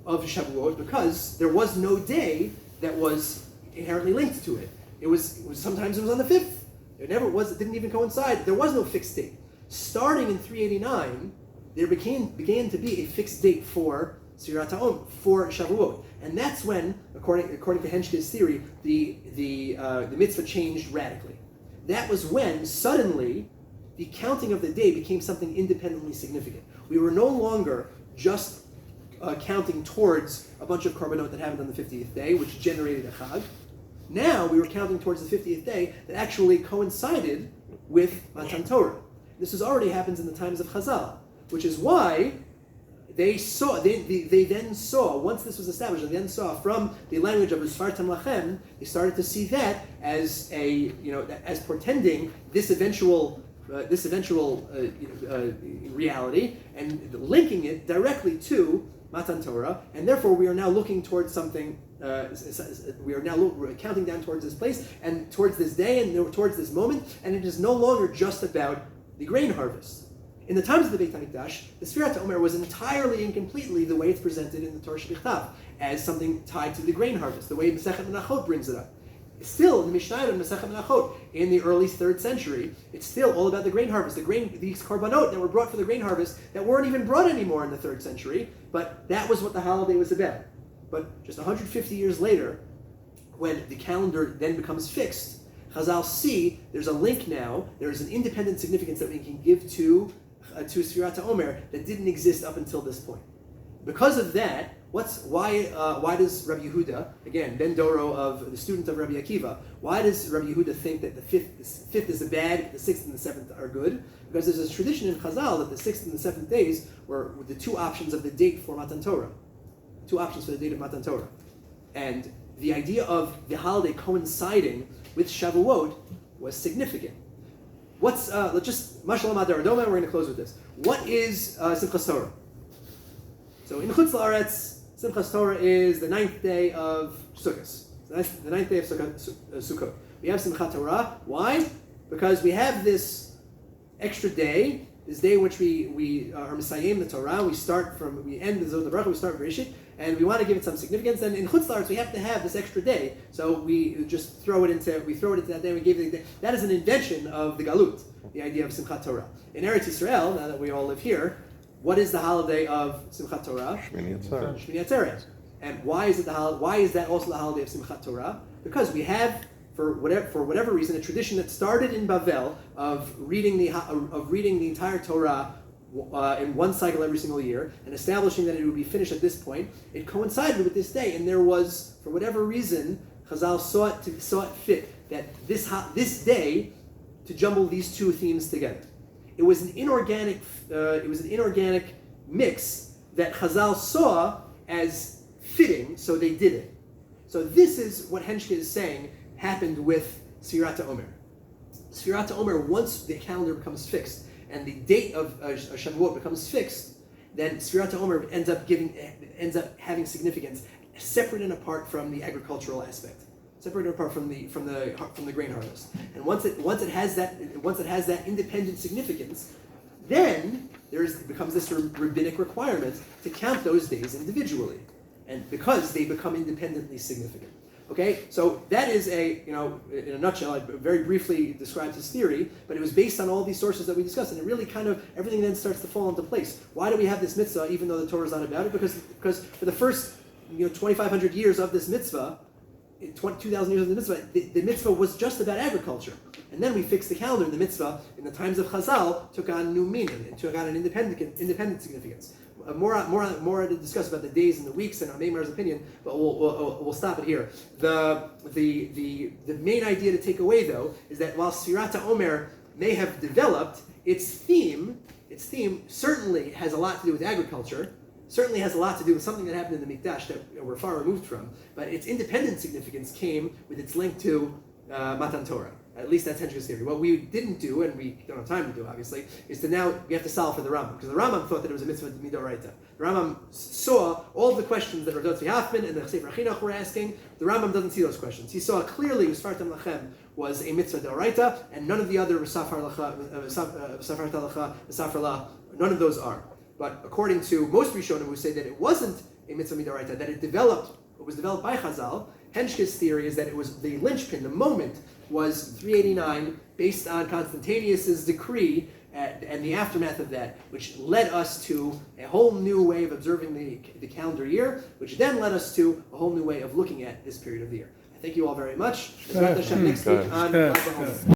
of Shavuot because there was no day that was inherently linked to it. Sometimes it was on the 5th. It didn't even coincide. There was no fixed date. Starting in 389, there began to be a fixed date for Sefirat HaOmer, for Shavuot. And that's when, according to Henschke's theory, the mitzvah changed radically. That was when, suddenly, the counting of the day became something independently significant. We were no longer just counting towards a bunch of korbanot that happened on the 50th day, which generated a chag. Now we were counting towards the 50th day that actually coincided with Matan Torah. This already happens in the times of Chazal, which is why they then saw, once this was established, they then saw from the language of Usfartem Lachem, they started to see that as as portending this eventual reality, and linking it directly to Matan Torah, and therefore we are now looking towards something. We are now counting down towards this place and towards this day and towards this moment, and it is no longer just about the grain harvest. In the times of the Beit HaMikdash, the Sefirat HaOmer was entirely and completely the way it's presented in the Torah Shebichtav, as something tied to the grain harvest, the way Masechet Menachot brings it up. Still, in the Mishnah and Masechet Menachot, in the early 3rd century, it's still all about the grain harvest. These korbanot that were brought for the grain harvest that weren't even brought anymore in the 3rd century, but that was what the holiday was about. But just 150 years later, when the calendar then becomes fixed, Chazal see there's a link now, there's an independent significance that we can give to Sefirat HaOmer that didn't exist up until this point. Because of that, why does Rabbi Yehuda, again, Ben Doro of the student of Rabbi Akiva, why does Rabbi Yehuda think that the fifth is a bad, the sixth and the seventh are good? Because there's this tradition in Chazal that the sixth and the seventh days were the two options of the date for Matan Torah. Two options for the date of Matan Torah. And the idea of the holiday coinciding with Shavuot was significant. Let's just, Mashal Madar Adoma, we're going to close with this. What is Simchas Torah? So in Chutz La'aretz, Simchas Torah is the 9th day of Sukkot. That's the 9th day of Sukkot. We have Simchat Torah. Why? Because we have this extra day, this day in which we are Misayim the Torah. We end the Zod Baruch, we start Bereshit, and we want to give it some significance. And in Chutz La'aretz, we have to have this extra day. So we just throw it into that day. We give it. That is an invention of the Galut, the idea of Simchat Torah. In Eretz Yisrael, now that we all live here, what is the holiday of Simchat Torah? Shmini Atzeret. Shmini Atzeret. And why is that also the holiday of Simchat Torah? Because we have, for whatever reason, a tradition that started in Bavel of reading the entire Torah in one cycle every single year, and establishing that it would be finished at this point. It coincided with this day, and there was, for whatever reason, Chazal saw it fit that this day to jumble these two themes together. It was an inorganic mix that Chazal saw as fitting, so they did it. So this is what Henschke is saying happened with Sefirat HaOmer. Sefirat HaOmer, once the calendar becomes fixed and the date of Shavuot becomes fixed, then Sefirat HaOmer ends up having significance separate and apart from the agricultural aspect. Separate and apart from the grain harvest, and once it has that independent significance, then becomes this rabbinic requirement to count those days individually, and because they become independently significant. Okay, so that is in a nutshell, I very briefly described his theory, but it was based on all these sources that we discussed, and it really everything then starts to fall into place. Why do we have this mitzvah, even though the Torah is not about it? Because for the first 2,500 years of this mitzvah, 2,000 years of the mitzvah, the mitzvah was just about agriculture. And then we fixed the calendar, and the mitzvah, in the times of Chazal, took on new meaning. It took on an independent significance. More to discuss about the days and the weeks and Meimar's opinion, but we'll stop it here. The main idea to take away, though, is that while Sefirat HaOmer may have developed, its theme certainly has a lot to do with agriculture, certainly has a lot to do with something that happened in the Mikdash that we're far removed from, but its independent significance came with its link to Matan Torah. At least that's Henschke's theory. What we didn't do, and we don't have time to do, obviously, is we have to solve for the Rambam, because the Rambam thought that it was a mitzvah midoraita. The Rambam saw all the questions that Rav Tzvi Hoffman and the Sefer Chinuch were asking. The Rambam doesn't see those questions. He saw clearly Usfartam Lachem was a mitzvah doraita, and none of the other Safar Halacha, Safar La, none of those are. But according to most Rishonim who say that it wasn't a mitzvah midoraita, that it was developed by Chazal, Henschke's theory is that it was the linchpin, the moment was 389, based on Constantius's decree and the aftermath of that, which led us to a whole new way of observing the calendar year, which then led us to a whole new way of looking at this period of the year. I thank you all very much. Next week on